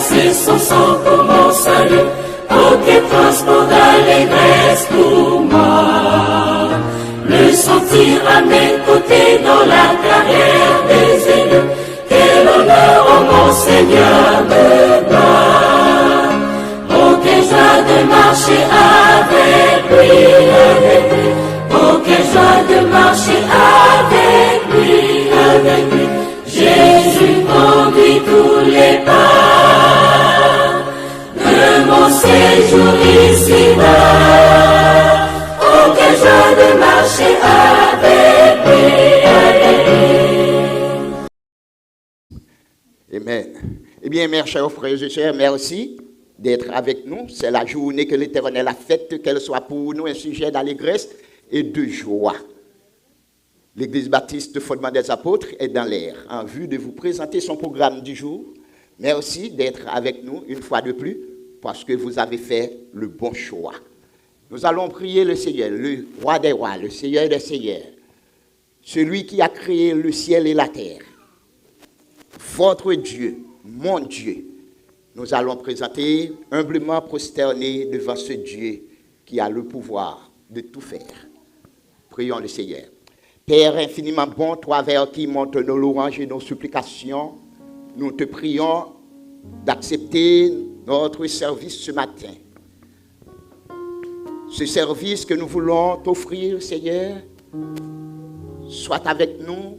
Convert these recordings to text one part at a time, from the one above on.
versé son sang pour mon salut, pour qu'il transporte d'allégresse pour moi. Me sentir à mes côtés dans la carrière des élus, quel honneur, oh mon Seigneur, me donne. Oh, quelle joie de marcher avec lui, oh, quelle joie de marcher avec lui, Jésus conduit tous les pas de mon séjour ici-bas. Oh, quelle joie de marcher avec lui. Amen. Eh bien, mes chers frères et sœurs, merci d'être avec nous. C'est la journée que l'Éternel a faite, qu'elle soit pour nous un sujet d'allégresse et de joie. L'Église baptiste Fondement des Apôtres est dans l'air en vue de vous présenter son programme du jour. Merci d'être avec nous une fois de plus parce que vous avez fait le bon choix. Nous allons prier le Seigneur, le roi des rois, le Seigneur des seigneurs, celui qui a créé le ciel et la terre. Votre Dieu, mon Dieu, nous allons présenter humblement prosternés devant ce Dieu qui a le pouvoir de tout faire. Prions le Seigneur. Père infiniment bon, toi vers qui montent nos louanges et nos supplications, nous te prions d'accepter notre service ce matin. Ce service que nous voulons t'offrir, Seigneur, soit avec nous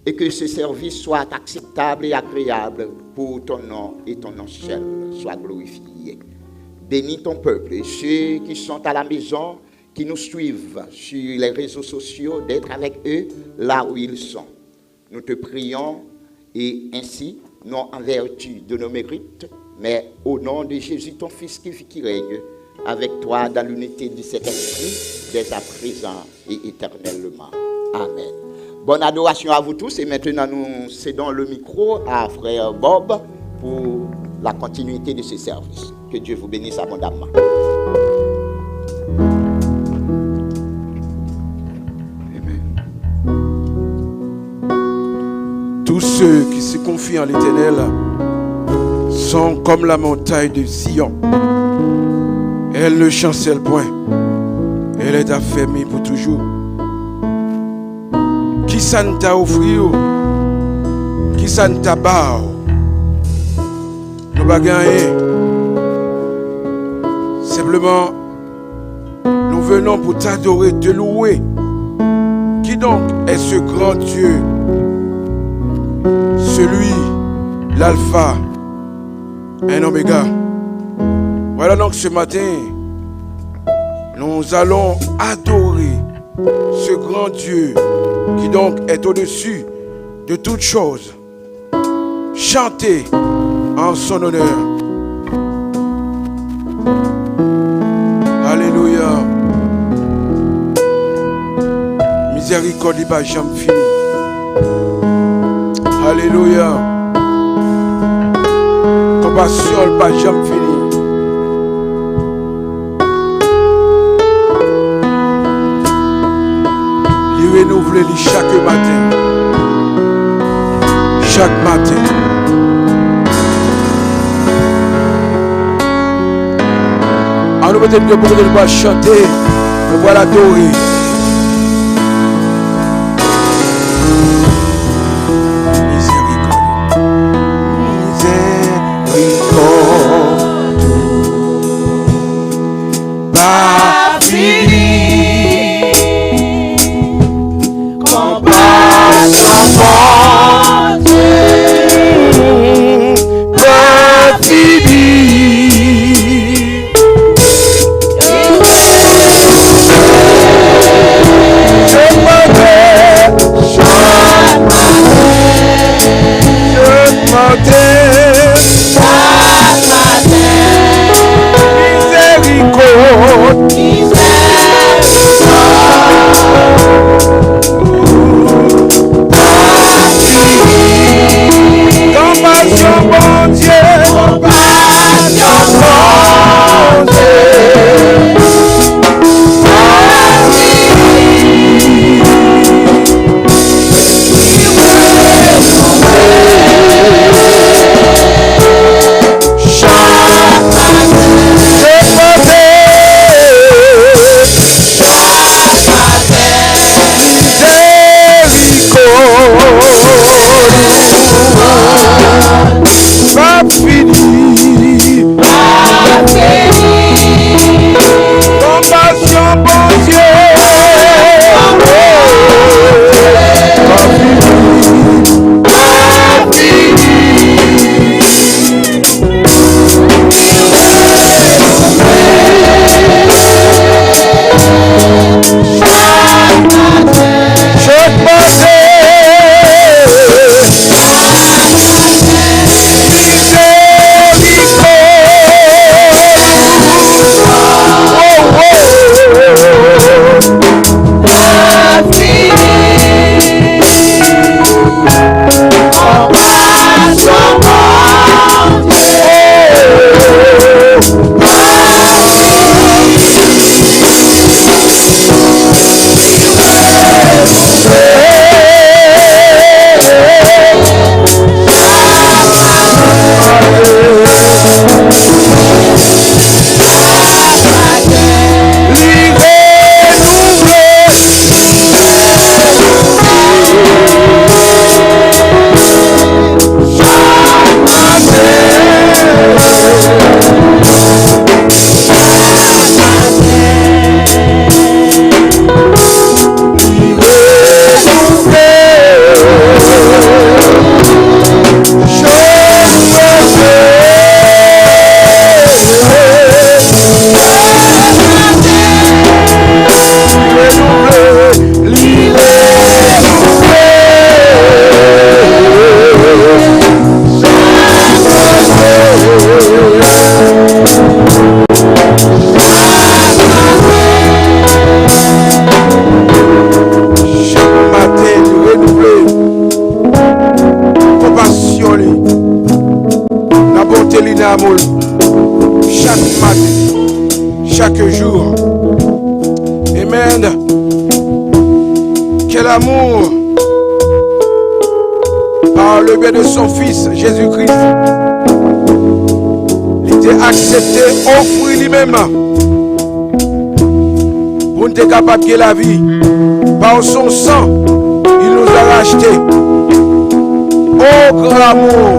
et que ce service soit acceptable et agréable pour ton nom et ton nom seul soit glorifié. Bénis ton peuple et ceux qui sont à la maison, qui nous suivent sur les réseaux sociaux, d'être avec eux là où ils sont. Nous te prions et ainsi, non en vertu de nos mérites, mais au nom de Jésus, ton Fils qui vit, qui règne avec toi dans l'unité du Saint-Esprit, dès à présent et éternellement. Amen. Bonne adoration à vous tous et maintenant nous cédons le micro à frère Bob pour la continuité de ce service. Que Dieu vous bénisse abondamment. Tous ceux qui se confient en l'Éternel sont comme la montagne de Sion. Elle ne chancelle point. Elle est affermie pour toujours. Qui ça ne t'a offert? Qui ça ne t'a bat? Nous ne pouvons pas gagner. Simplement, nous venons pour t'adorer, te louer. Qui donc est ce grand Dieu? Celui, l'alpha, un oméga. Voilà donc ce matin, nous allons adorer ce grand Dieu qui donc est au-dessus de toutes choses. Chanter en son honneur. Alléluia. Miséricorde n'est pas jamais finie. Alléluia. Compassion n'est pas jamais finie. Il renouvelle chaque matin. Chaque matin. Alors nous mettons beaucoup de voix chanter. Nous voilà adorer. Miséricorde, toujours. Amen. Quel amour par le biais de son Fils Jésus-Christ. Il était accepté, offrir lui-même pour nous être capable de la vie. Par son sang, il nous a rachetés. Oh, grand amour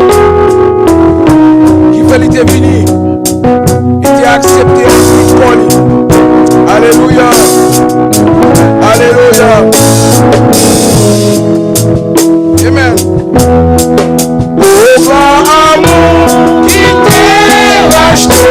qui fait l'été venu. Il était accepté pour lui. Alléluia. Alléluia. Amen. Oh, grand amour qui t'est racheté.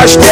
racheté.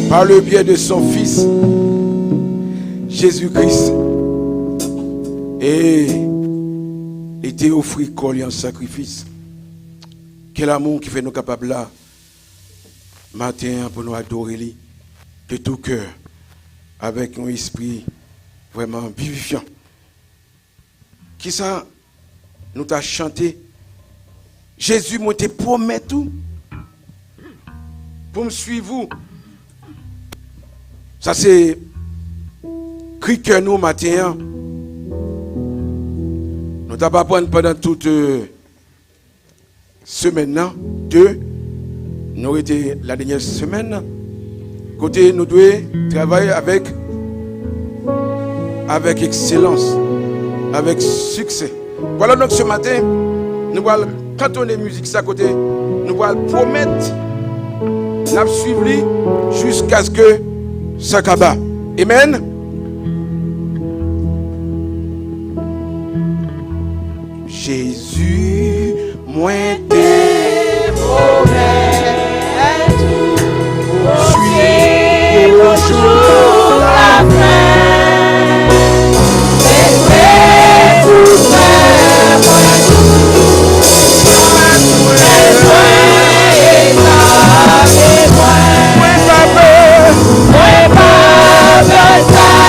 Par le biais de son Fils, Jésus-Christ, et était offert comme un sacrifice. Quel amour qui fait nous capables là, matin, pour nous adorer de tout cœur, avec un esprit vraiment vivifiant. Qui ça nous t'a chanté? Jésus m'a te promet tout pour me suivre. Ça c'est cri que nous matin. Nous t'avons pas prendre pendant toute semaine là, nous été la dernière semaine. Côté nous devons travailler avec excellence, avec succès. Voilà donc ce matin, nous allons cantonner musique ça côté, nous allons promettre nous suivre jusqu'à ce que ça acabe. Amen. Jésus, moi t'es promet tout, suis au jour la fin. Et tout faire moi tout, les soins et moi. Moi pas besoin de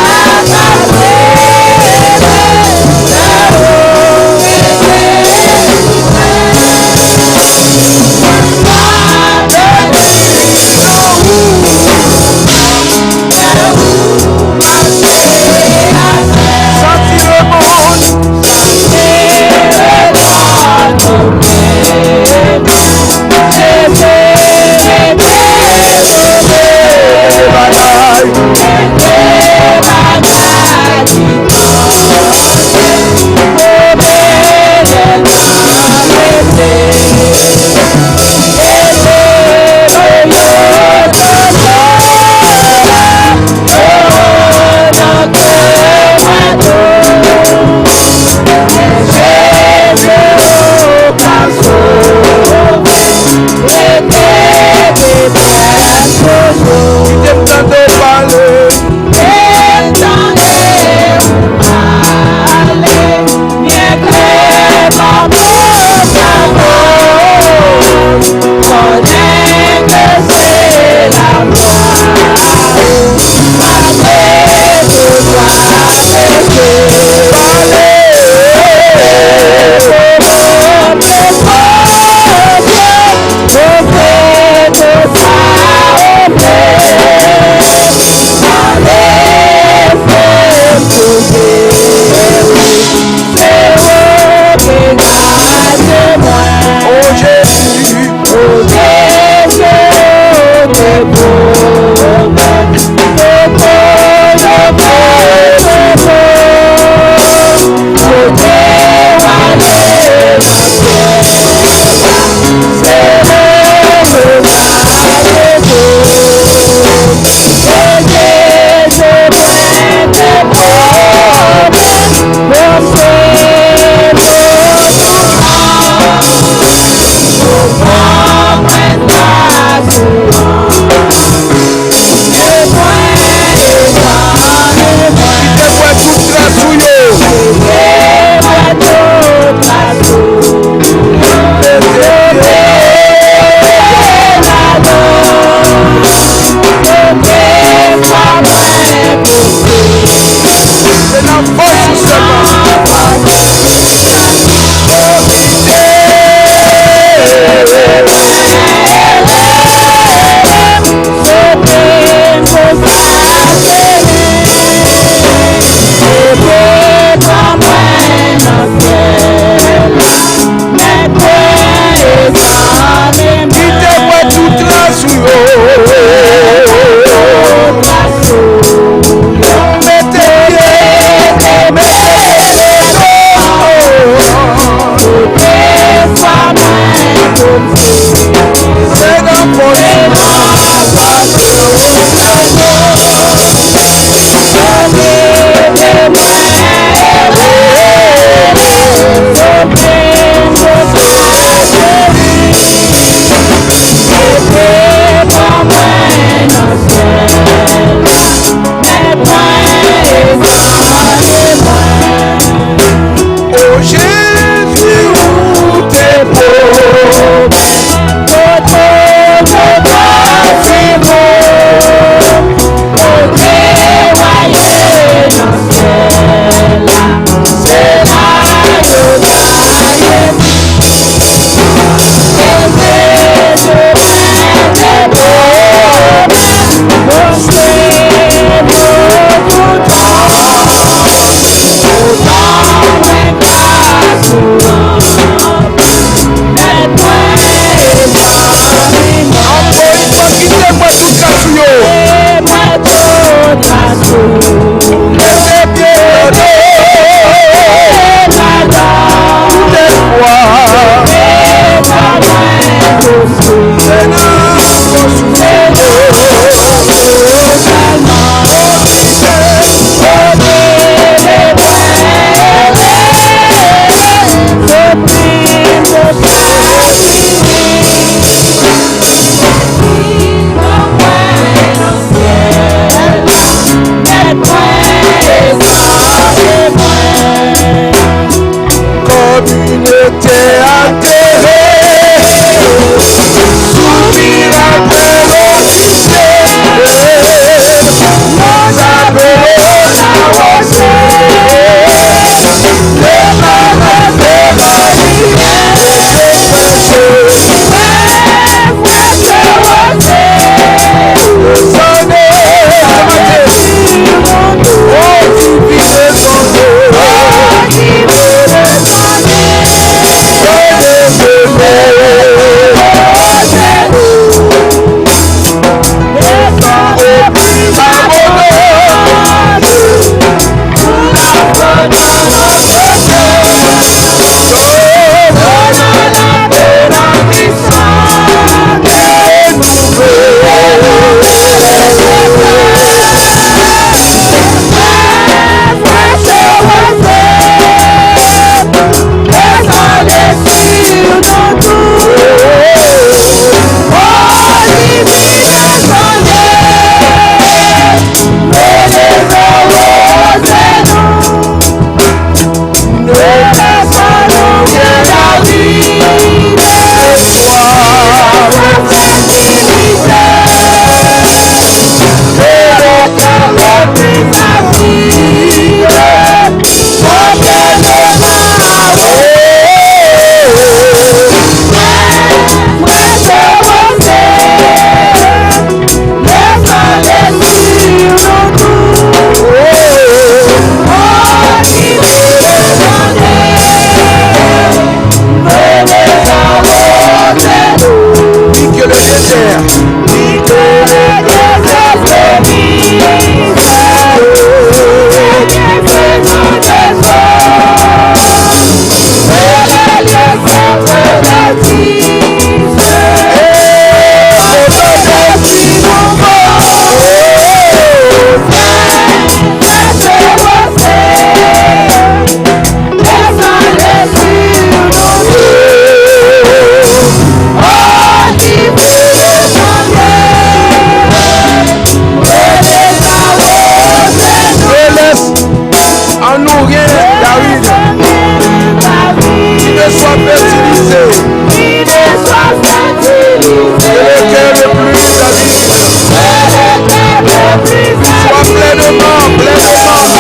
Pleinement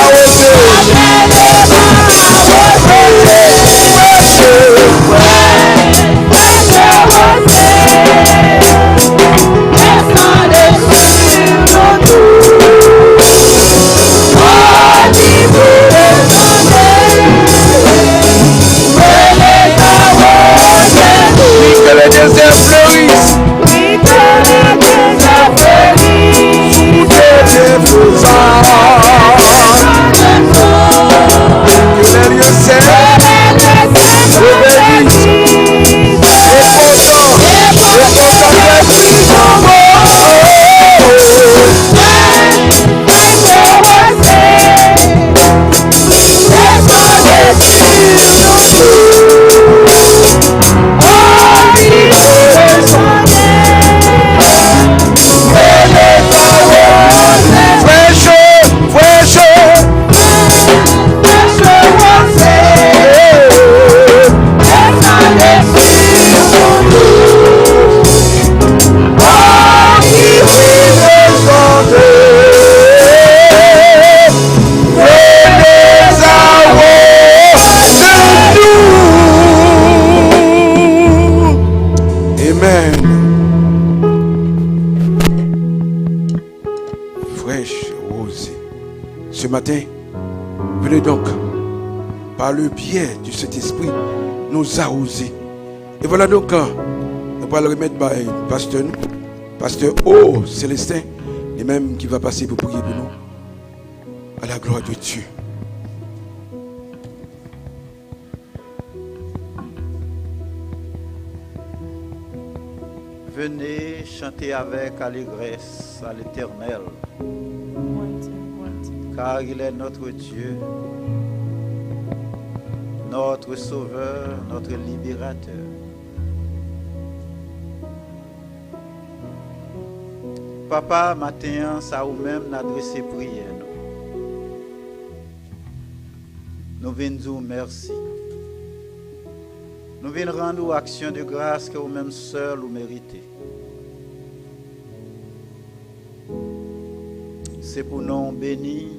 arrosé. donc, par le biais de cet esprit, nous arroser. Et voilà donc, on va le remettre par pasteur, pasteur O Célestin, et même qui va passer pour prier pour nous. À la gloire de Dieu. Venez chanter avec allégresse à l'Éternel, car il est notre Dieu, notre Sauveur, notre Libérateur. Papa, matin, ça ou même n'adresser prière. Nous venons dire merci. Nous venons rendre action de grâce que vous-même seul vous méritez. C'est pour nous bénir,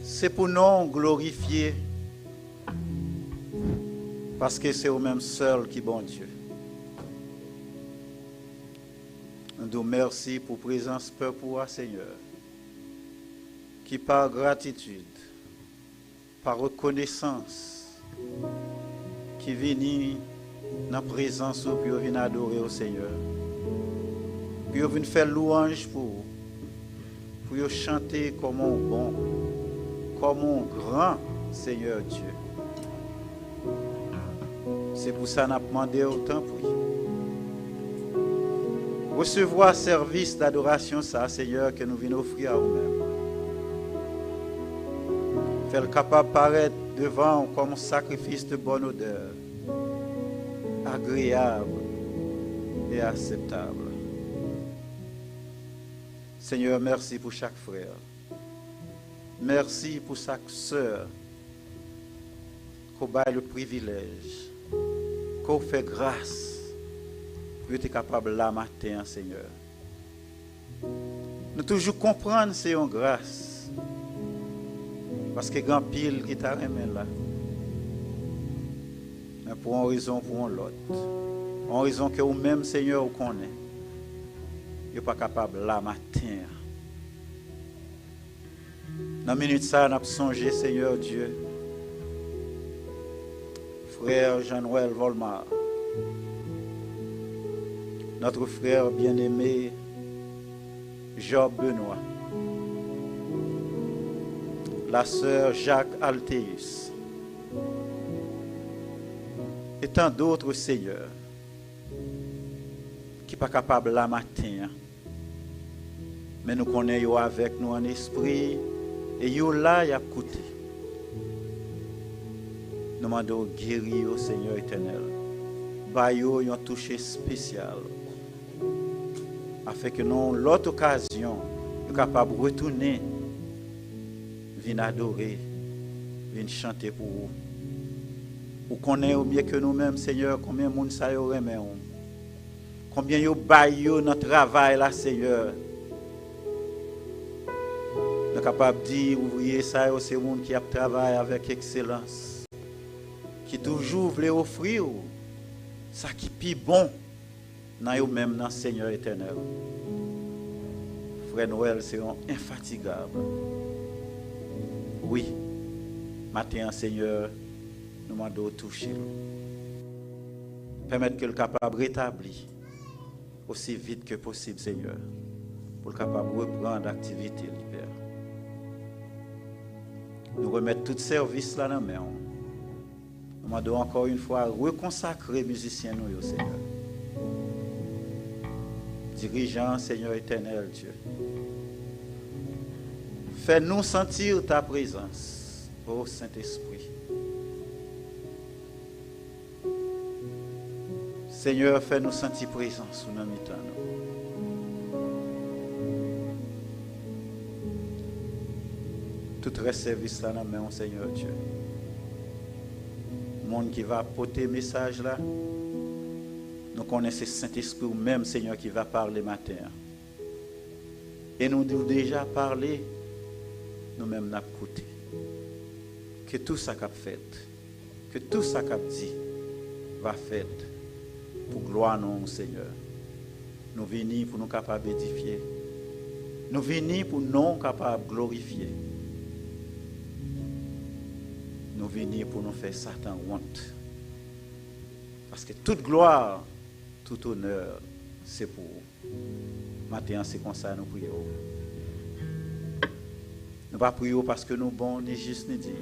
c'est pour nous glorifier, parce que c'est vous-même seul qui est bon Dieu. Nous vous remercions pour la présence peuple pour Seigneur, qui par gratitude, par reconnaissance, qui vient dans la présence pour venir adorer au Seigneur. Puis venir faire louange pour chanter comme un bon, comme un grand Seigneur Dieu. C'est pour ça que nous demandé autant pour lui. Recevoir service d'adoration, ça, Seigneur, que nous venons offrir à vous-mêmes. Faire capable de paraître devant comme un sacrifice de bonne odeur, agréable et acceptable. Seigneur, merci pour chaque frère. Merci pour chaque sœur qu'on a le privilège, qu'on fait grâce pour être capable là matin, Seigneur. Nous toujours comprendre c'est une grâce. Parce que grand pile qui t'a remis là. Mais pour une raison, pour l'autre. Une raison que vous-même, Seigneur, vous connaissez. Vous n'êtes pas capable là matin. Dans la minute ça, nous avons songé, Seigneur Dieu. Frère Jean-Noël Volmar. Notre frère bien-aimé, Job Benoît. La sœur Jacques Altéus. Et tant d'autres, Seigneur, qui ne sont pas capables là matin. Mais nous connaissons avec nous en esprit. Et yo là, y a écouté. Nous demandons guérir au Seigneur éternel. Bayo y a touché spécial. Afin que nous, l'autre occasion, nous sommes capables de retourner, venir adorer, venir chanter pour vous. Vous connaissez au mieux que nous-mêmes, Seigneur, combien de monde ça y aurait, combien yo bayo notre travail là, Seigneur. Nous sommes capables de dire, ouvrier, ça c'est monde qui a travaillé avec excellence, qui toujours voulait offrir ça qui est plus bon dans eux-mêmes, dans le Seigneur éternel. Frère Noël, c'est infatigable. Oui, matin, Seigneur, nous demandons de toucher. Permettre que le capable rétablir aussi vite que possible, Seigneur, pour le capable reprendre l'activité, Père. Nous remettre tout service là dans la main. Nous demandons encore une fois reconsacrer les musiciens, nous, Seigneur. Dirigeant, Seigneur éternel, Dieu. Fais-nous sentir ta présence, ô Saint-Esprit. Seigneur, fais-nous sentir présence sous nos mitans. Tout reste service là dans la main, Seigneur Dieu. Le monde qui va apporter le message là, nous connaissons Saint-Esprit ou même Seigneur qui va parler matin. Et nous devons déjà parler, nous-mêmes nous écouter. Que tout ça qu'a fait, que tout ça qu'a dit, va faire pour gloire non Seigneur. Nous venons pour nous capables d'édifier. Nous venons pour nous capables de glorifier. venir pour nous faire Satan honte. Parce que toute gloire, tout honneur, c'est pour vous. Maintenant, c'est comme ça nous prions. Nous ne pas prions parce que nous bons, ni juste, ni dignes.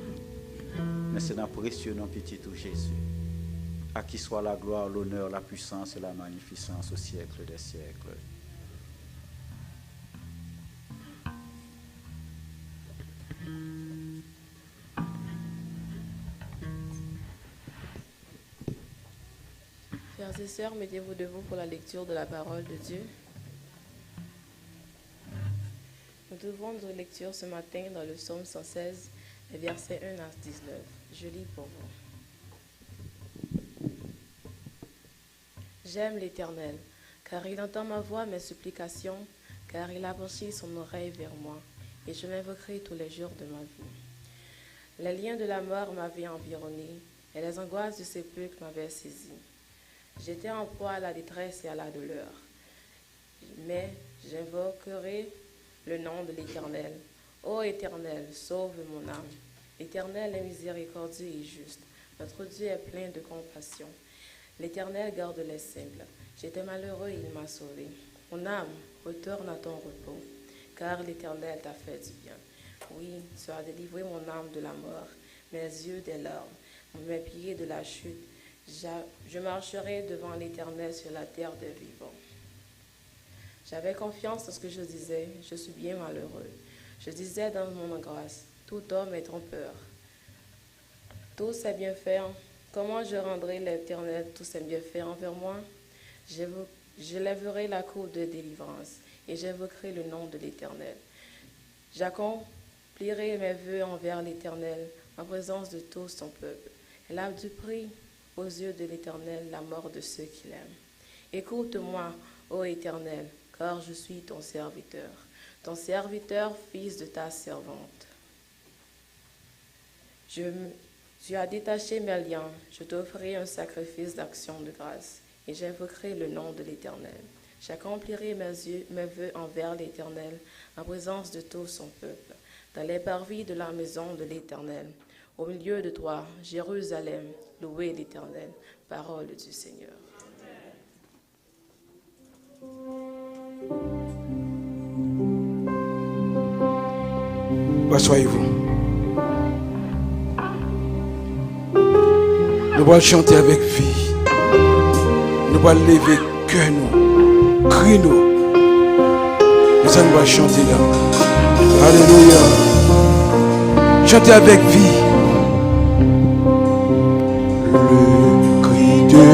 Mais c'est dans précieux nom petit tout Jésus. À qui soit la gloire, l'honneur, la puissance et la magnificence au siècle des siècles. Frères et sœurs, mettez-vous debout pour la lecture de la parole de Dieu. Nous devons notre lecture ce matin dans le psaume 116, les versets 1 à 19. Je lis pour vous. J'aime l'Éternel, car il entend ma voix, mes supplications, car il a penché son oreille vers moi, et je m'invoquerai tous les jours de ma vie. Les liens de la mort m'avaient environné, et les angoisses du sépulcre m'avaient saisi. J'étais en proie à la détresse et à la douleur, mais j'invoquerai le nom de l'Éternel. Ô Éternel, sauve mon âme. L'Éternel est miséricordieux et juste. Notre Dieu est plein de compassion. L'Éternel garde les simples. J'étais malheureux et il m'a sauvé. Mon âme, retourne à ton repos, car l'Éternel t'a fait du bien. Oui, tu as délivré mon âme de la mort, mes yeux des larmes, mes pieds de la chute. Je marcherai devant l'Éternel sur la terre des vivants. J'avais confiance dans ce que je disais, je suis bien malheureux. Je disais dans mon angoisse, tout homme est trompeur. Tous ses bienfaits, comment je rendrai l'Éternel tous ses bienfaits envers moi? Je lèverai la coupe de délivrance et j'invoquerai le nom de l'Éternel. J'accomplirai mes vœux envers l'Éternel en présence de tout son peuple. Elle a du prix aux yeux de l'Éternel la mort de ceux qui l'aiment. Écoute-moi, ô Éternel, car je suis ton serviteur, fils de ta servante. Tu as détaché mes liens, je t'offrirai un sacrifice d'action de grâce, et j'invoquerai le nom de l'Éternel. J'accomplirai mes vœux envers l'Éternel, en présence de tout son peuple, dans les parvis de la maison de l'Éternel. Au milieu de toi, Jérusalem, louez l'Éternel. Parole du Seigneur. Assoyez-vous. Nous allons chanter avec vie. Nous allons lever cœur nous, cri nous. Nous allons chanter là. Alléluia. Chantez avec vie. Le cri de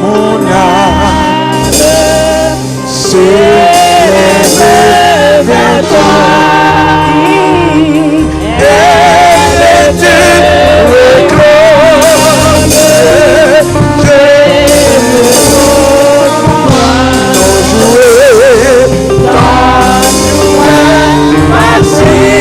mon âme s'élève vers toi. Elle te réclame. Dans jouer, facile.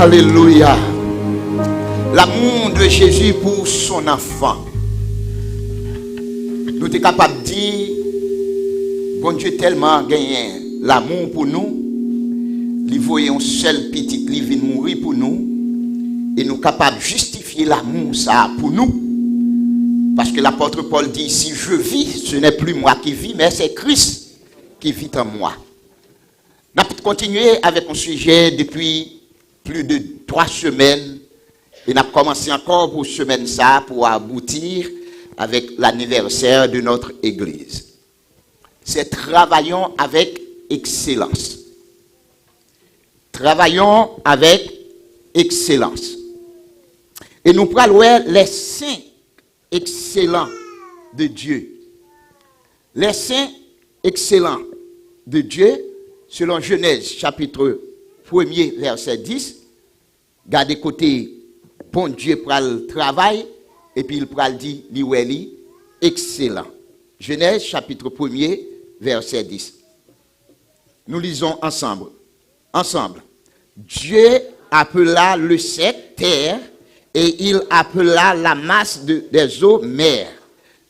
Alléluia. L'amour de Jésus pour son enfant. Nous sommes capables de dire, bon Dieu tellement gagné l'amour pour nous, il voyait un seul petit qui vient mourir pour nous, et nous sommes capables de justifier l'amour ça pour nous. Parce que l'apôtre Paul dit, si je vis, ce n'est plus moi qui vis, mais c'est Christ qui vit en moi. Nous avons continué avec un sujet depuis plus de 3 semaines, et nous avons commencé encore pour semaine ça, pour aboutir avec l'anniversaire de notre Église. C'est travaillons avec excellence. Travaillons avec excellence. Et nous prenons les saints excellents de Dieu. Les saints excellents de Dieu, selon Genèse chapitre 1er verset 10, gardez côté, bon Dieu prend le travail, et puis il prend le dit, li excellent. Genèse chapitre 1er verset 10. Nous lisons ensemble. Dieu appela le sec terre, et il appela la masse des eaux mer.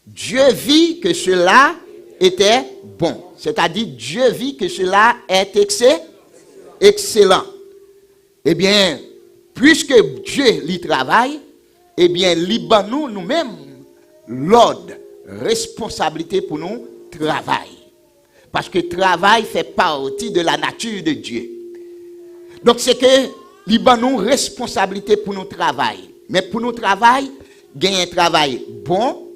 Dieu vit que cela était bon. C'est-à-dire, Dieu vit que cela est excellent. Eh bien, puisque Dieu y travaille, eh bien, libérons nous-mêmes l'ordre, responsabilité pour nous travail. Parce que travail fait partie de la nature de Dieu. Donc, c'est que libérons responsabilité pour nous travail. Mais pour nous travail, il y a un travail bon,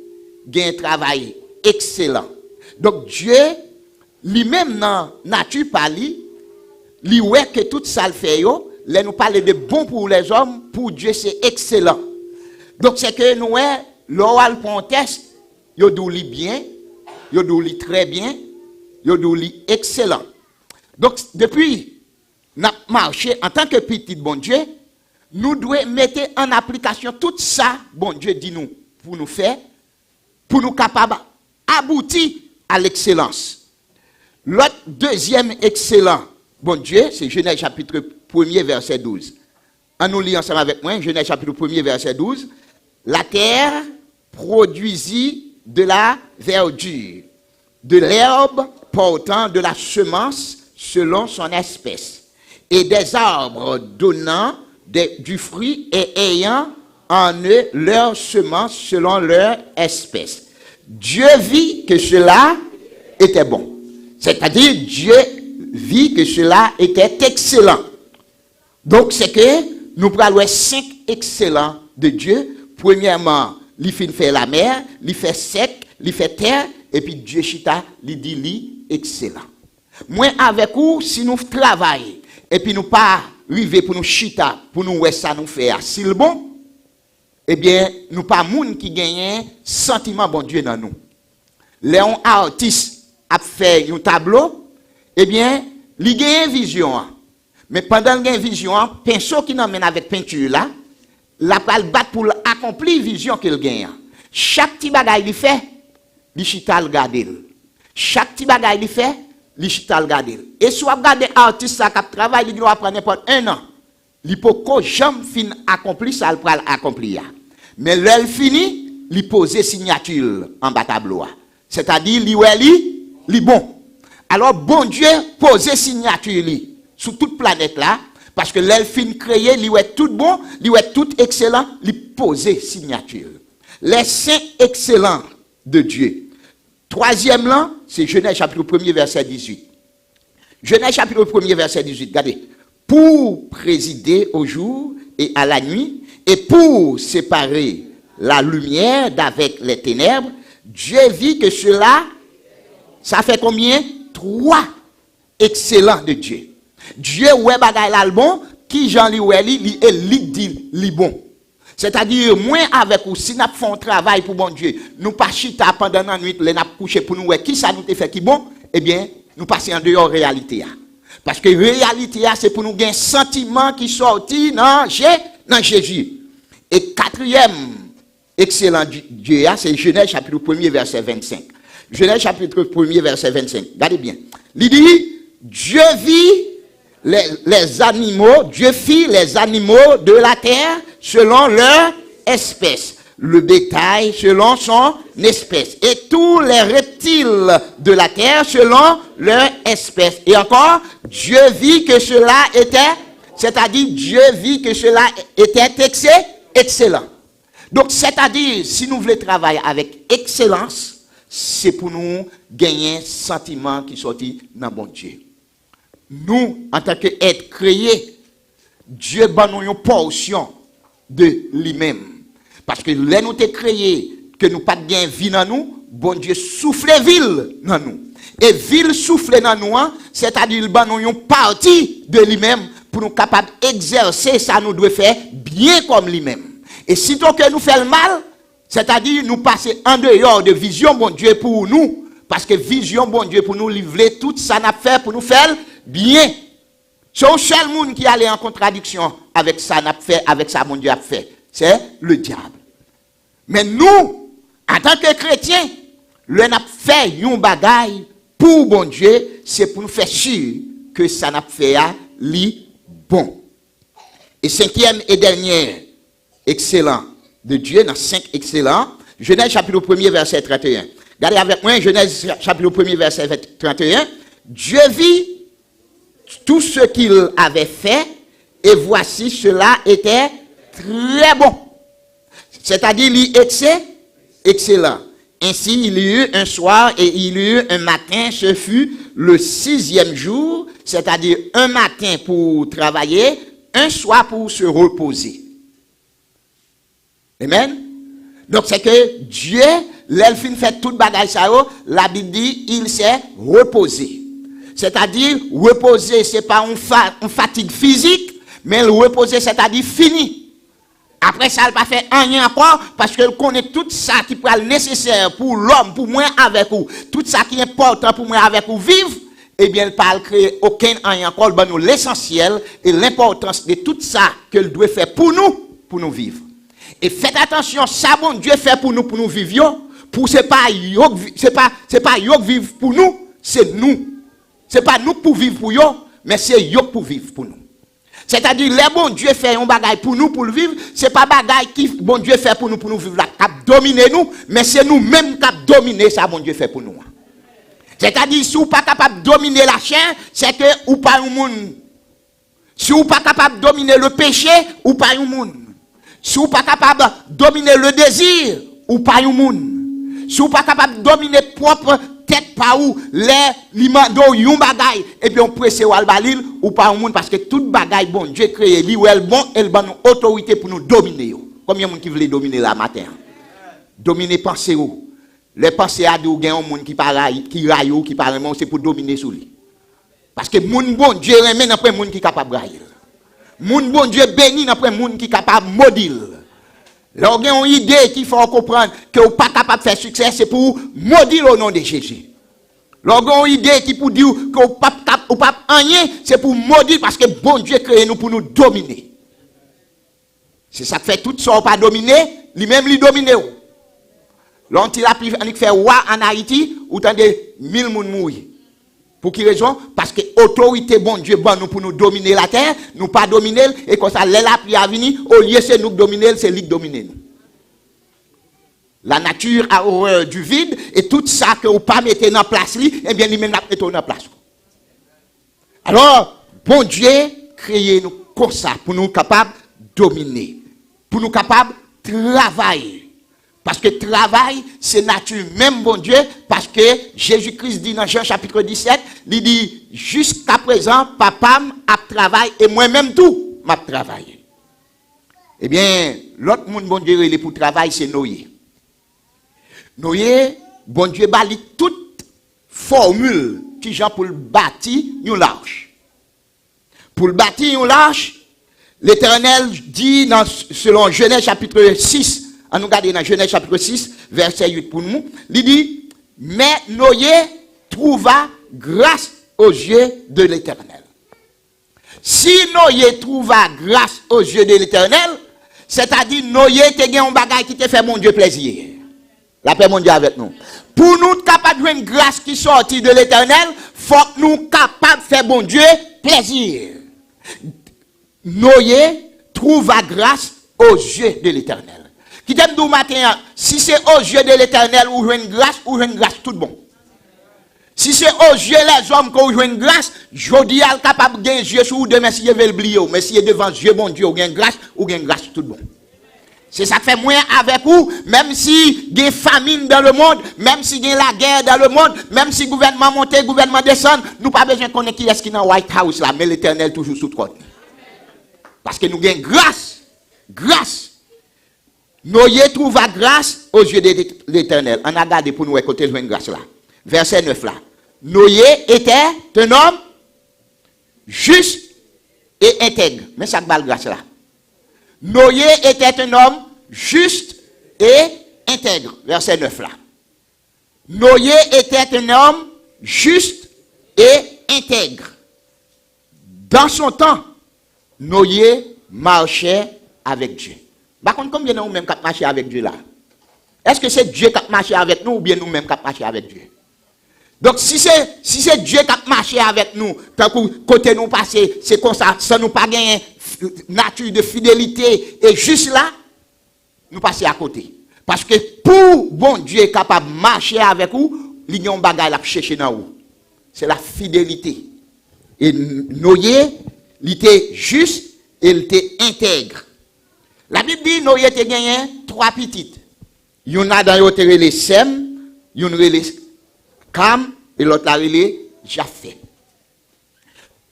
il y a un travail excellent. Donc Dieu, lui-même dans la nature parli, lui ouais que tout ça le fait yo, là nous parler de bon pour les hommes, pour Dieu c'est excellent. Donc c'est que nous l'oral pour un test, yo douli bien, yo douli très bien, yo douli excellent. Donc depuis n'a marché en tant que petit bon Dieu, nous devons mettre en application tout ça, bon Dieu dit nous, pour nous faire, pour nous capables aboutir à l'excellence. L'autre deuxième excellent, bon Dieu, c'est Genèse chapitre 1er verset 12. En nous lisant ensemble avec moi, Genèse chapitre 1er verset 12. La terre produisit de la verdure, de l'herbe portant de la semence selon son espèce, et des arbres donnant du fruit et ayant en eux leur semence selon leur espèce. Dieu vit que cela était bon. C'est-à-dire, Dieu vit que cela était excellent. Donc, c'est que nous prenons 5 excellents de Dieu. Premièrement, il fait la mer, il fait sec, il fait terre, et puis Dieu chita, il dit li excellent. Moi, avec vous, si nous travaillons, et puis nous pas arriver pour nous chita, pour nous ouais ça nous fait si le bon, eh bien, nous pas moun qui gagne sentiment bon Dieu dans nous. Léon artiste a fait un tableau, eh bien, il gagne vision. Mais pendant qu'il vision, pinceau qui n'emmène avec peinture là, la pral bat pour accomplir vision qu'il gagne. Chaque petit bagage il fait, il chita le garder. Chaque petit bagage il fait, il chita le garder. Et si vous regardez artiste ça qui travaille, il doit prendre n'importe un an. Il peut jamais fin accomplir ça, il pral accomplir. Mais l'heure fini, il pose signature en bas tableau. C'est-à-dire, il bon. Alors, bon Dieu pose signature sur toute planète là, parce que l'heure fin créé, il est tout bon, il est tout excellent, il pose signature. Les saints excellents de Dieu. Troisième là, c'est Genèse chapitre 1er verset 18. Genèse chapitre 1er verset 18, regardez. Pour présider au jour et à la nuit, et pour séparer la lumière d'avec les ténèbres, Dieu vit que cela, ça fait combien? 3 excellents de Dieu. Dieu ouais bagay la bon, qui Jean li ouais li dit li bon. C'est-à-dire, moi avec ou si nous faisons un travail pour bon Dieu, nous pas chita pendant la nuit, nous coucher pour nous ouais qui ça nous te fait qui bon, eh bien, nous passons en dehors réalité. Parce que réalité, c'est pour nous gagner un sentiment qui sortit dans Jésus. Et quatrième excellent Dieu, c'est Genèse chapitre 1er verset 25. Genèse chapitre 1er verset 25. Regardez bien. Il dit, Dieu vit les animaux, Dieu fit les animaux de la terre selon leur espèce. Le bétail selon son espèce. Et tous les reptiles de la terre selon leur espèce. Et encore, Dieu vit que cela était, c'est-à-dire Dieu vit que cela était excellent. Donc, c'est-à-dire, si nous voulons travailler avec excellence, c'est pour nous gagner un sentiment qui sortit dans bon Dieu. Nous, en tant qu'être créé, Dieu donne nous une portion de lui-même. Parce que là, nous t'es créé, que nous pas de gain vie dans nous, bon Dieu souffle ville dans nous. Et ville souffle dans nous, c'est-à-dire qu'il nous une partie de lui-même pour nous capables d'exercer ça, nous devons faire bien comme lui-même. Et sitôt que nous faisons le mal, c'est-à-dire nous passer en dehors de vision bon Dieu pour nous, parce que vision bon Dieu pour nous livrer tout ça n'a fait pour nous faire bien. C'est le seul monde qui allait en contradiction avec ça n'a fait, avec ça mon Dieu a fait. C'est le diable. Mais nous, en tant que chrétiens, le n'a fait une bagaille pour bon Dieu, c'est pour nous faire sûr que ça n'a fait à lui bon. Et cinquième et dernier excellent de Dieu, dans 5 excellents, Genèse chapitre 1er verset 31. Regardez avec moi, Genèse chapitre 1er verset 31. Dieu vit tout ce qu'il avait fait, et voici cela était très bon. C'est-à-dire, il était excellent. Ainsi, il y eut un soir et il y eut un matin, ce fut le 6e jour, c'est-à-dire un matin pour travailler, un soir pour se reposer. Amen. Donc, c'est que Dieu, l'elfine fait toute bagaille ça, la Bible dit, il s'est reposé. C'est-à-dire, reposer, ce n'est pas une fatigue physique, mais le reposer, c'est-à-dire fini. Après ça, elle va faire rien encore, parce qu'elle connaît tout ça qui peut être nécessaire pour l'homme, pour moi avec vous, tout ça qui est important pour moi avec vous vivre, eh bien, elle ne peut pas créer aucun rien encore, ben nous l'essentiel et l'importance de tout ça qu'elle doit faire pour nous vivre. Et faites attention, ça bon Dieu fait pour nous vivre, pour c'est pas yo vivre pour nous, c'est nous. C'est pas nous pour vivre pour yo, mais c'est yo pour vivre pour nous. C'est-à-dire, les bon Dieu fait un bagaille pour nous, pour le vivre, c'est pas bagaille qui bon Dieu fait pour nous vivre là, qui dominer nous, mais c'est nous-mêmes qui dominer ça, bon Dieu fait pour nous. C'est-à-dire, si vous pas capable de dominer la chair, c'est que ou pas un monde. Si vous pas capable de dominer le péché, ou pas un monde. Si vous pas capable de dominer le désir, ou pas un monde. Si vous pas capable de dominer propre tête par où les limando yon bagay et puis on presse ou albalil ou pas au monde parce que toute bagay bon Dieu créé li ou elle bon elle ban nous autorité pour nous dominer. Combien de monde qui veut dominer la matin? Dominer pensée ou les pensées à de ou gen un monde qui parle qui raille ou qui parle c'est pour dominer sous lui. Parce que monde bon Dieu remet après monde qui capable railler. Monde bon Dieu béni après monde qui capable maudire. Là, on a une idée qu'il faut comprendre que vous n'êtes pas capable de faire succès, c'est pour maudire au nom de Jésus. Là, on a une idée qui pour dire que vous n'êtes pas rien, c'est pour maudire parce que bon Dieu crée nous pour nous dominer. C'est ça qui fait tout ça, pas dominer, lui-même lui dominer. Là, il a fait roi en Haïti, ou tant de 1000 personnes mourir. Pour quelle raison? Parce que l'autorité, bon Dieu, bon, nous pour nous dominer la terre, nous pas dominer, et comme ça, la pluie a venu, au lieu de nous dominer, c'est lui qui domine nous. La nature a horreur du vide, et tout ça que vous pas mettez en place, eh bien, lui-même la mettez en place. Alors, bon Dieu, créez nous comme ça, pour nous capables de dominer, pour nous capables de travailler. Parce que travail, c'est nature même, bon Dieu, parce que Jésus-Christ dit dans Jean chapitre 17, il dit, jusqu'à présent, papa a travaillé et moi-même tout m'a travaillé. Eh bien, l'autre monde, bon Dieu, il est pour travail, c'est Noé. Noé, bon Dieu, bali toute formule qui Jean pour le bâtir une l'arche. Pour le bâtir une l'arche, l'Éternel dit, selon Genèse chapitre 6, on nous regarde dans Genèse chapitre 6, verset 8 pour nous. Il dit, mais Noé trouva grâce aux yeux de l'Éternel. Si Noé trouva grâce aux yeux de l'Éternel, c'est-à-dire Noé te gen un bagage qui te fait mon Dieu plaisir. La paix mon Dieu avec nous. Pour nous capables de une grâce qui sortit de l'Éternel, faut que nous capables de faire mon Dieu plaisir. Noé trouva grâce aux yeux de l'Éternel. Qui t'aime du matin, si c'est aux yeux de l'Éternel ou une grâce tout bon. Si c'est aux yeux les hommes qu'on joue une grâce, je dis à capable de gagner yeux sur vous demain si je vais oublier, mais si devant Dieu bon Dieu ou gagne grâce tout bon. C'est ça qui fait moins avec vous, même si il y a famine dans le monde, même si il y a la guerre dans le monde, même si le gouvernement monte, le gouvernement descend, nous pas besoin de connaître qui est-ce qui est dans le White House là, mais l'Éternel toujours sous trône. Parce que nous gagnons grâce. Noé trouva grâce aux yeux de l'Éternel. On a gardé pour nous écouter une grâce là. Verset 9 là. Noé était un homme juste et intègre. Mais ça que grâce là. Noé était un homme juste et intègre. Verset 9 là. Noé était un homme juste et intègre. Dans son temps, Noé marchait avec Dieu. Par contre, combien de nous-mêmes qui marchons avec Dieu là? Est-ce que c'est Dieu qui a marché avec nous ou bien nous-mêmes qui marchons avec Dieu? Donc, si c'est Dieu qui a marché avec nous, tant que côté nous passer, c'est comme ça, sans nous pas gagner nature de fidélité et juste là, nous passer à côté. Parce que pour bon Dieu est capable de marcher avec vous, il y a un bagage à chercher dans vous. C'est la fidélité. Et Noé, il était juste et il était intègre. La Bible dit Noé était gagné 3 petites. Il y en a dans les Sem, il y en a les Cam et l'autre là les Japheth.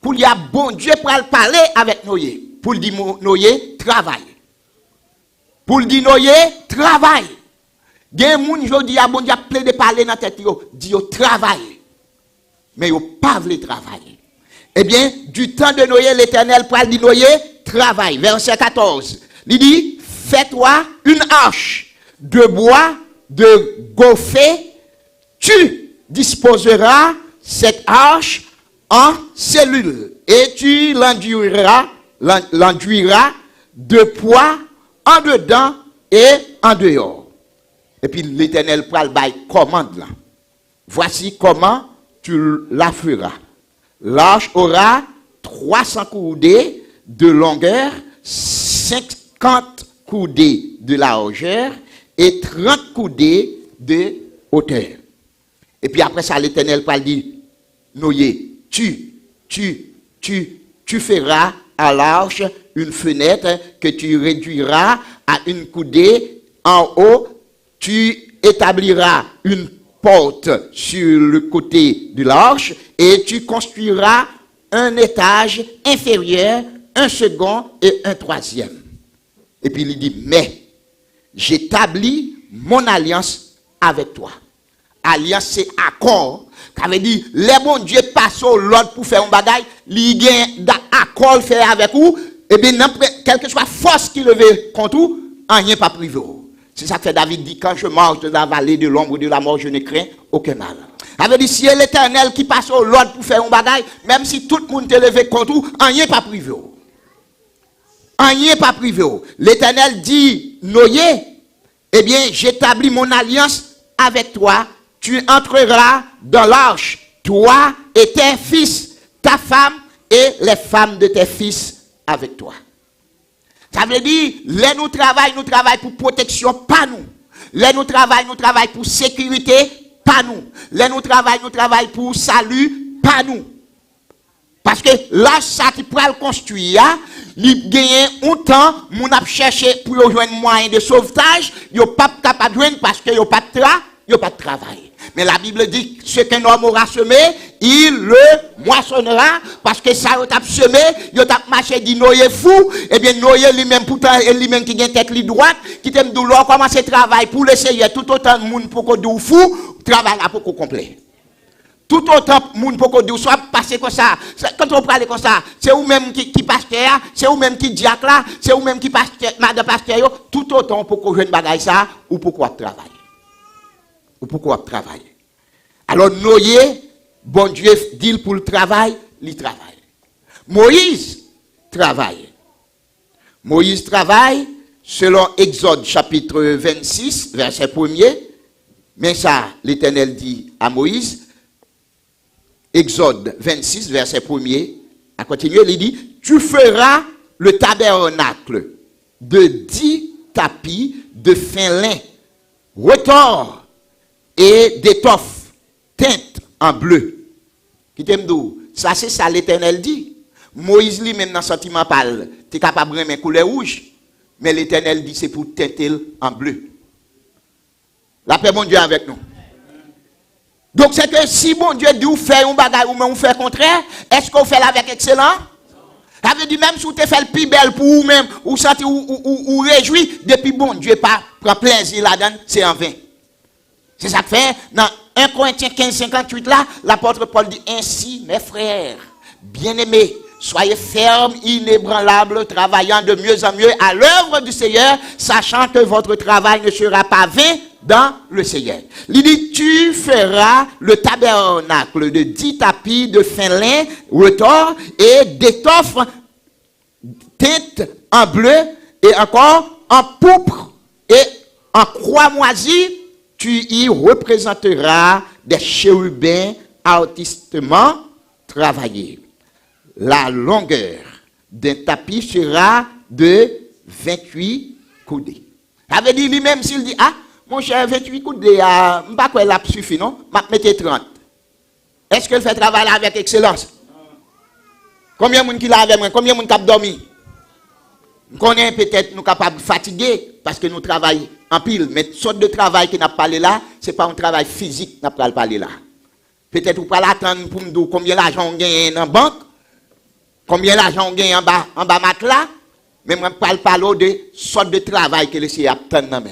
Pour y a bon Dieu pour parler avec Noé, pour dire Noé travaille. Pour dire Noé travaille. Gen moun jodi a bon Dieu plein de parler dans tête yo, dit yo travaille. Mais yo pas veut travailler. Eh bien, du temps de Noé, l'Éternel pour dire Noé travaille. Verset 14. Il dit fais-toi une arche de bois de gopher, tu disposeras cette arche en cellules et tu l'enduiras de poids en dedans et en dehors. Et puis l'Éternel pral bail commande là. Voici comment tu la feras. L'arche aura 300 coudées de longueur, 50 coudées de largeur et 30 coudées de hauteur. Et puis après ça, l'Éternel pral dit, Noé, tu feras à l'arche une fenêtre que tu réduiras à une coudée en haut. Tu établiras une porte sur le côté de l'arche et tu construiras un étage inférieur, un second et un troisième. Et puis il dit, mais j'établis mon alliance avec toi. Alliance, c'est accord. Ça veut dire, les bons dieux passent au l'autre pour faire un bagage, il y a un accord fait avec vous, et bien, quelle que soit la force qui lève contre vous, rien pas privé. C'est ça que David dit, quand je marche dans la vallée de l'ombre de la mort, je ne crains aucun mal. Ça veut dire, si c'est l'Éternel qui passe au l'autre pour faire un bagage, même si tout le monde te levé contre vous, rien pas privé. Rien pas privé. L'Éternel dit, Noé, eh bien, j'établis mon alliance avec toi. Tu entreras dans l'arche, toi et tes fils, ta femme et les femmes de tes fils avec toi. Ça veut dire, là nous travaillons pour protection, pas nous. Là nous travaillons pour sécurité, pas nous. Là nous travaillons pour salut, pas nous. Parce que là, ça qui pourra le construire, il gagne un temps, mon a cherché pour joindre moyen de sauvetage, il n'est pas capable de joindre parce qu'il n'y a pas de travail. Mais la Bible dit ce qu'un homme aura semé, il le moissonnera, parce que ça il a semé, il a marché, dit Noé fou, et bien Noé lui-même, pourtant, lui-même qui a une tête droite, qui t'aime douleur, commence à travailler pour l'essayer, tout autant de monde pour qu'on dise fou, travail à pour qu'on complet. Tout autant de monde pour qu'on dise soit passé comme ça, quand on parle comme ça, c'est vous-même qui pasteur, c'est vous-même qui diacre là, c'est vous-même qui pasteur, madame pasteur, tout autant pour qu'on joue bagaille ça, ou pour qu'on travaille. Ou pourquoi travailler? Alors Noé, bon Dieu dit pour le travail, il travaille. Moïse travaille. Moïse travaille selon Exode chapitre 26, verset 1er. Mais ça, l'Éternel dit à Moïse, Exode 26, verset 1er, à continuer, il dit, tu feras le tabernacle de 10 tapis de fin lin, retors et d'étoffe teinte en bleu. Qui t'aime d'où? Ça c'est ça l'Éternel dit. Moïse lui-même dans le sentiment parle, tu es capable de mettre couleur rouge, mais l'Éternel dit c'est pour teinter en bleu. La paix bon Dieu avec nous. Donc c'est que si bon Dieu dit ou fait un bagage ou même ou fait le contraire, est-ce qu'on fait avec excellent? Ça veut dire même si vous te fait le plus belle pour vous-même, ou sentir ou réjouir, depuis bon Dieu pas prend plaisir là-dedans, c'est en vain. C'est ça que fait, dans 1 Corinthiens 15, 58 là, l'apôtre Paul dit, ainsi, mes frères, bien-aimés, Soyez fermes, inébranlables, travaillant de mieux en mieux à l'œuvre du Seigneur, sachant que votre travail ne sera pas vain dans le Seigneur. Il dit, tu feras le tabernacle de 10 tapis de fin lin retors et d'étoffe teinte en bleu et encore en pourpre et en croix moisie. Tu y représenteras des chérubins artistement travaillés. La longueur d'un tapis sera de 28 coudées. Ça veut dire lui-même s'il dit, ah, mon cher, 28 coudées, je ne sais pas quoi il suffit, non? Je vais mettre 30. Est-ce qu'il fait travail avec excellence? Combien de monde qui l'a avec moi? Combien de monde qui a dormi? Nous connaissons peut-être nous capables de fatiguer parce que nous travaillons en pile. Mais sorte de travail que nous avons parlé là, ce n'est pas un travail physique que nous avons parlé là. Peut-être vous ne pouvez pas attendre pour me dire combien d'argent on gagne dans la banque, combien d'argent on gagne en bas matelas, mais je ne parle pas de sorte de travail que le Seigneur attend dans nous.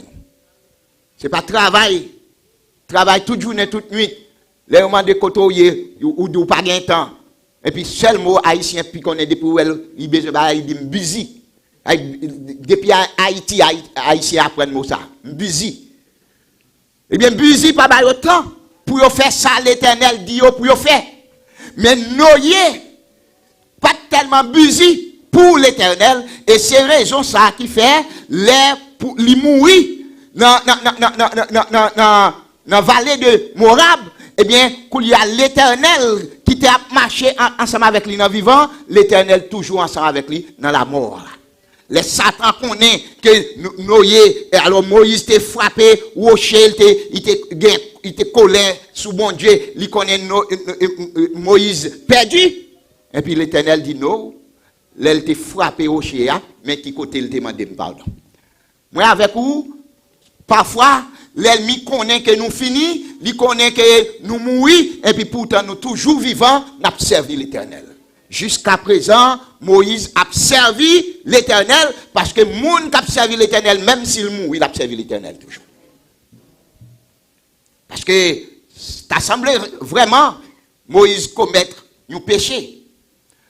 Ce n'est pas travail toute journée, toute nuit. Les moments de côté ou pas de temps. Et puis seul mot haïtien, puis qu'on est depuis il dit busy. Depuis Haïti, haïtien apprend le mot ça. Busy. Eh bien, busy pas mal autant pour faire ça l'Éternel dit pour faire. Mais Noé pas tellement busy pour l'Éternel et c'est raison ça qui fait les mourir dans la vallée de Morab. Eh bien, qu'il y a l'Éternel qui t'a marché ensemble avec lui dans le vivant, l'Éternel toujours ensemble avec lui dans la mort. Les Satan connaît que Noé, alors Moïse t'est frappé, rocher, il était colère sous bon Dieu, il connaît Moïse perdu. Et puis l'Éternel dit non, il t'est frappé rocher, mais qui côté il t'a demandé pardon. Moi avec vous, parfois, l'ennemi connaît que nous finissons, il connaît que nous mourons, et puis pourtant nous toujours vivants, nous avons servi l'Éternel. Jusqu'à présent, Moïse a servi l'Éternel, parce que le monde qui a servi l'Éternel, même s'il mourit, il a servi l'Éternel toujours. Parce que ça semblait vraiment Moïse commettre un péché.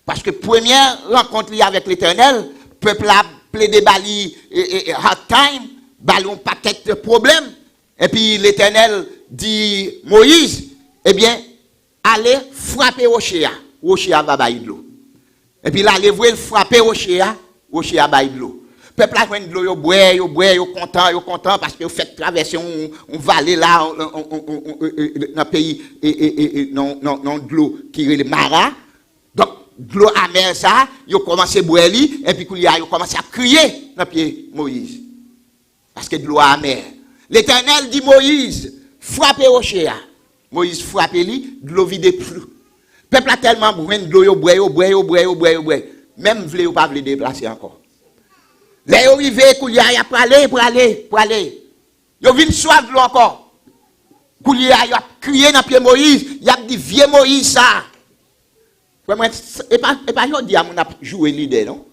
Parce que première rencontre avec l'Éternel, le peuple a plaidé bali hard time, ballon paquet de problèmes. Et puis l'Éternel dit Moïse, eh bien, allez frapper Rocher. Rocher va bailler de l'eau. Et puis là, allez voir frapper Rocher va bailler de l'eau. Le peuple a pris de l'eau, il boit, il content parce que vous faites traverser une vallée là, dans le pays, dans de l'eau qui est le Mara. Donc, de l'eau amère ça, il a commencé à boire, et puis il a commencé à crier dans le pied Moïse. Parce que de l'eau amère. L'Éternel dit Moïse, frappez Rocher. Moïse frappe lui, de l'eau vide plus. Le peuple a tellement besoin de l'eau, il boit. Même vle ou pas vle déplacer encore. Les arrivés, il y a pour aller. Il vient soif de l'eau encore. Il a crié dans le pied Moïse, il a dit, viens Moïse ça. Et pas aujourd'hui à mon jouer l'idée, non?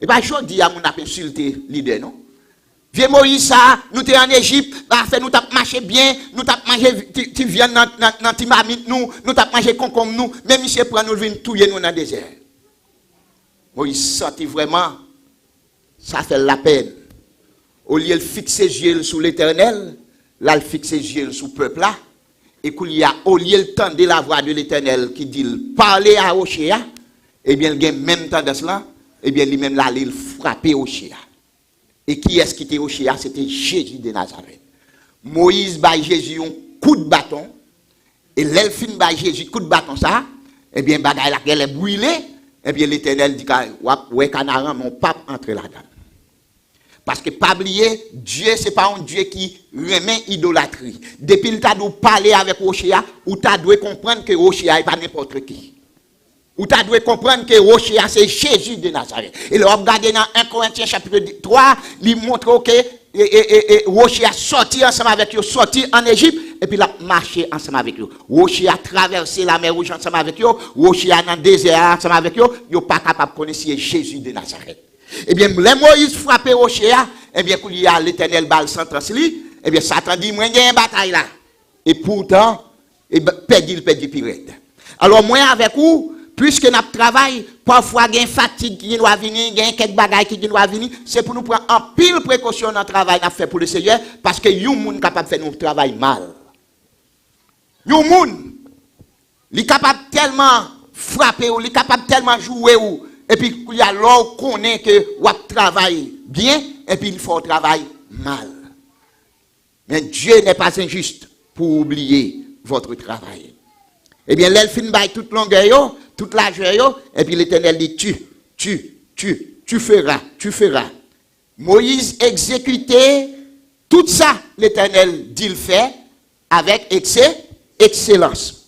Et pas aujourd'hui à mon insulter l'idée, non? Viens Moïse ça, nous t'es en Égypte, nous t'as marché bien, nous t'as mangé, tu viens dans timamite nous t'as mangé concombre nous, même monsieur prend nous vient touyer nous dans le désert. Moïse sentit vraiment, ça fait la peine. Au lieu de fixer les yeux sur l'Éternel, là il fixe les yeux sur le peuple là, et qu'il y a, au lieu de tendre la voix de l'Éternel qui dit, parler à Rocher, eh bien il y a même tendance là, eh bien lui-même là, il frappait Rocher. Et qui est-ce qui était au Chéa? C'était Jésus de Nazareth. Moïse bat Jésus un coup de bâton. Et l'elfine bat Jésus coup de bâton ça. Eh bien, bagaille la gueule est brûlée. Eh bien, l'Éternel dit, ouais, canaran, mon pape entre là-dedans. Parce que, pas oublier, Dieu, ce n'est pas un Dieu qui remet idolâtrie. Depuis que tu as dû parler avec Rocher, ou tu as dû comprendre que Rocher n'est pas n'importe qui. Ou tu dois comprendre que Rocher, c'est Jésus de Nazareth. Et là, regardez dans 1 Corinthiens chapitre 3, il montre que Rocher a sorti ensemble avec eux, sorti en Égypte, et puis il a marché ensemble avec eux. Rocher a traversé la mer Rouge ensemble avec eux, Rocher a dans le désert ensemble avec eux, ils ne sont pas capables de connaître Jésus de Nazareth. Eh bien, les Moïse frappé Rocher, eh bien, qu'il y a l'Éternel bal sentence lui, eh bien, Satan dit, moi, il y a une bataille là. Et pourtant, perdit pirate. Alors, moi, avec vous, puisque notre travail, parfois, il y a une fatigue qui doit venir, il y a quelques bagages qui doivent venir, c'est pour nous prendre en pile précaution dans le travail qu'on fait pour le Seigneur, parce que yon moun capable de faire notre travail mal. Yon moun, il est capable tellement frapper ou, il est capable tellement jouer ou, et puis il y a l'or qu'on est que ou travaille bien, et puis il faut travail mal. Mais Dieu n'est pas injuste pour oublier votre travail. Eh bien, l'elfine baille toute longueur, toute largeur, et puis l'Éternel dit, tu feras. Moïse exécutait tout ça, l'Éternel dit le fait, avec excellence.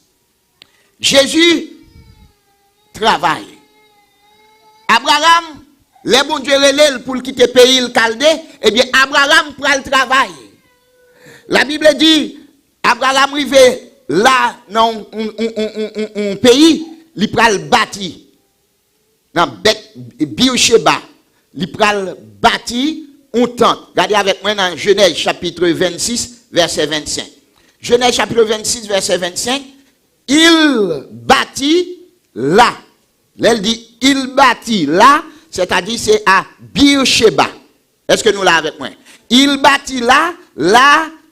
Jésus travaille. Abraham, les bon Dieu relève pour quitter le pays, le Chaldée, eh bien, Abraham prend le travail. La Bible dit, Abraham arrivé là, dans un pays, il prend le bâti. Dans Beersheba, il prend le bâti, on tente. Regardez avec moi dans Genèse chapitre 26, verset 25. Genèse chapitre 26, verset 25. Il bâtit là. Elle dit, il bâtit là, c'est-à-dire c'est à Beersheba. Est-ce que nous l'avons avec moi? Il bâtit là,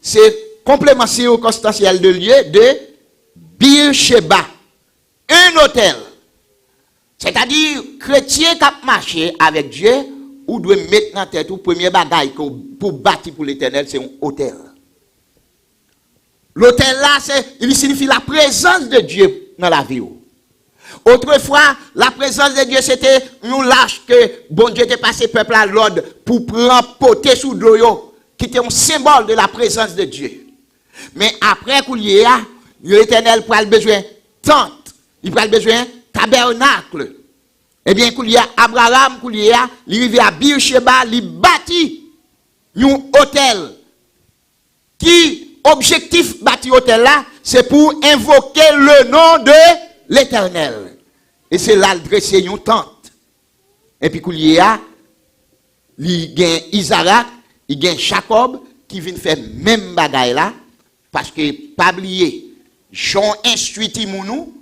c'est complément circonstanciel de lieu de Beersheba. Un hôtel. C'est-à-dire, chrétien qui a marché avec Dieu, ou doit mettre dans tête ou premier bagaille pour bâtir pour l'Éternel, c'est un hôtel. L'hôtel là, il signifie la présence de Dieu dans la vie. Autrefois, la présence de Dieu, c'était nous lâche que bon Dieu était passé peuple à l'ordre pour prendre poter sous l'eau, qui était un symbole de la présence de Dieu. Mais après l'Éternel prend le besoin tente, il prend le besoin tabernacle. Eh bien, Abraham, il arrive à Beersheba, il bâtit un hôtel. Qui, objectif bâti hôtel là, c'est pour invoquer le nom de l'Éternel. Et c'est là le dresser une tente. Et puis, il y a Isaac, il y a Jacob, qui vient faire même bagaille là, parce que, pas oublier, Jean instruit Timounou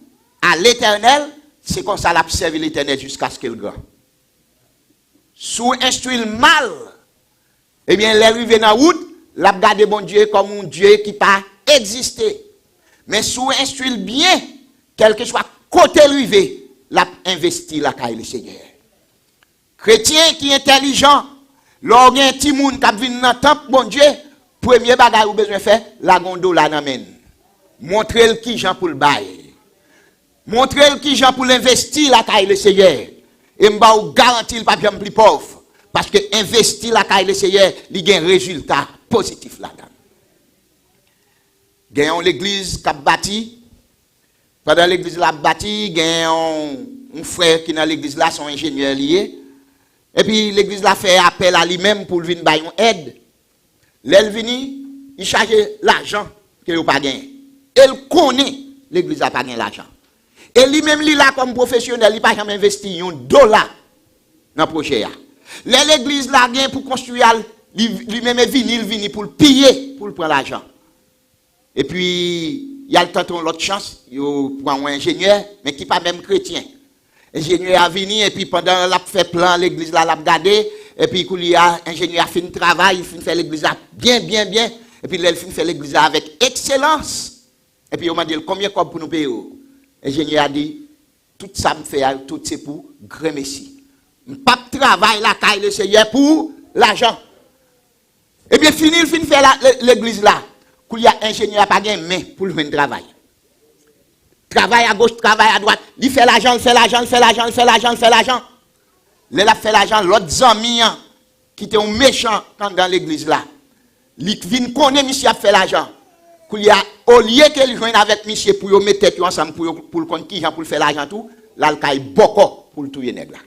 à l'Éternel, c'est comme ça l'a servi l'Éternel jusqu'à ce qu'il grand. Sous instruit mal, eh bien, l'arrivée dans la route, l'a gardé bon Dieu comme un Dieu qui pas existé. Mais sous instruit bien, quel que soit côté arrivé, l'a investi la caille le Seigneur. Chrétien qui est intelligent, lorsqu'il y a un petit monde qui vient dans le temple, bon Dieu, premier bagage ou besoin faire, la gondole la n'amène. Montrez-le qui Jean pour le bail. Montrez-le qui Jean pour l'investir la caille le Seigneur. Et m'ba ou garantir le papier plus pauvre. Parce que investir la caille le Seigneur, il y a un résultat positif là-dedans. Gagnons l'église qui a bâti. Pendant l'église la bâti, gagnons un frère qui dans l'église là sont ingénieurs liés. Et puis l'église là fait appel à lui-même pour venir bailler une aide. L'elle vini, il charge l'argent qu'il n'a pas gagné. Elle connaît l'église n'a pas gagné l'argent. Et lui-même, il là comme professionnel, il n'a pas jamais investi $1 dans le projet. L'église là gagne pour construire, lui-même est venu pour le piller, pour prendre l'argent. Et puis, il y a le temps l'autre chance, il prend un ingénieur, mais qui n'est pas même chrétien. L'ingénieur a venu, et puis pendant la fait plan, l'église là l'a gardé, et puis l'ingénieur a fait un travail, il fait faire l'église là bien, et puis il a fait l'église là avec excellence. Et puis, on m'a dit, combien de pour nous payer? L'ingénieur a dit, tout ça me fait, tout c'est pour grand messie. Pas de travail la caille le Seigneur pour l'argent. Et bien, fini, il finit faire l'église là. Qu'il y a un ingénieur n'a pas de main pour le travail. Travail à gauche, travail à droite. Il fait l'argent, il fait l'argent. Il a fait l'argent, l'autre ami qui était un méchant dans l'église là. Il vient connaître monsieur a fait l'argent. Qu'il y a au lieu qu'il joigne avec monsieur pour mettre tête ensemble pour le compte qui pour faire l'argent tout, là il caille beaucoup pour le tuer nèg là.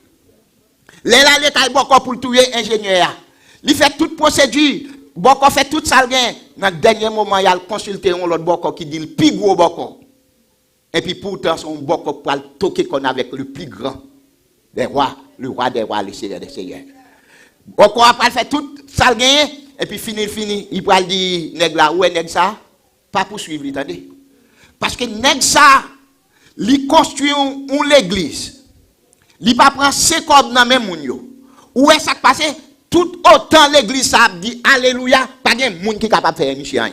Là il caille beaucoup pour le tuer ingénieur. Il fait toute procédure, beaucoup fait tout ça gain. Dans le dernier moment, il a consulté un autre beaucoup qui dit le plus gros beaucoup. Et puis pourtant son beaucoup pour le toquer qu'on avec le plus grand des rois, le roi des rois, le Seigneur des seigneurs. Beaucoup après fait tout ça gain et puis fini, il va dire nèg là où est nèg ça? Pas poursuivre, attendez. Parce que nèg ça, li construit une l'église. Li pas prend 5 corps dans même moun yo. Où est ça qui passe? Tout autant l'église ça dit alléluia, pas de monde qui capable faire monsieur rien.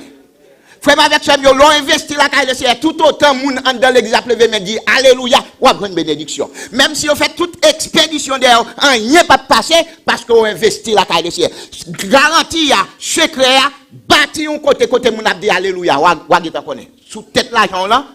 Frère avec ça yo l'ont investi la caille de Seigneur, tout autant monde dans l'église a levé mais dit alléluia, ou prendre bénédiction. Même si on fait toute expédition derrière, rien pas passer parce qu'on investi la caille de Seigneur. Garantie ya, secret ya, bâti un côté moun a dit alléluia, ou geta connaît. Sous tête l'argent là,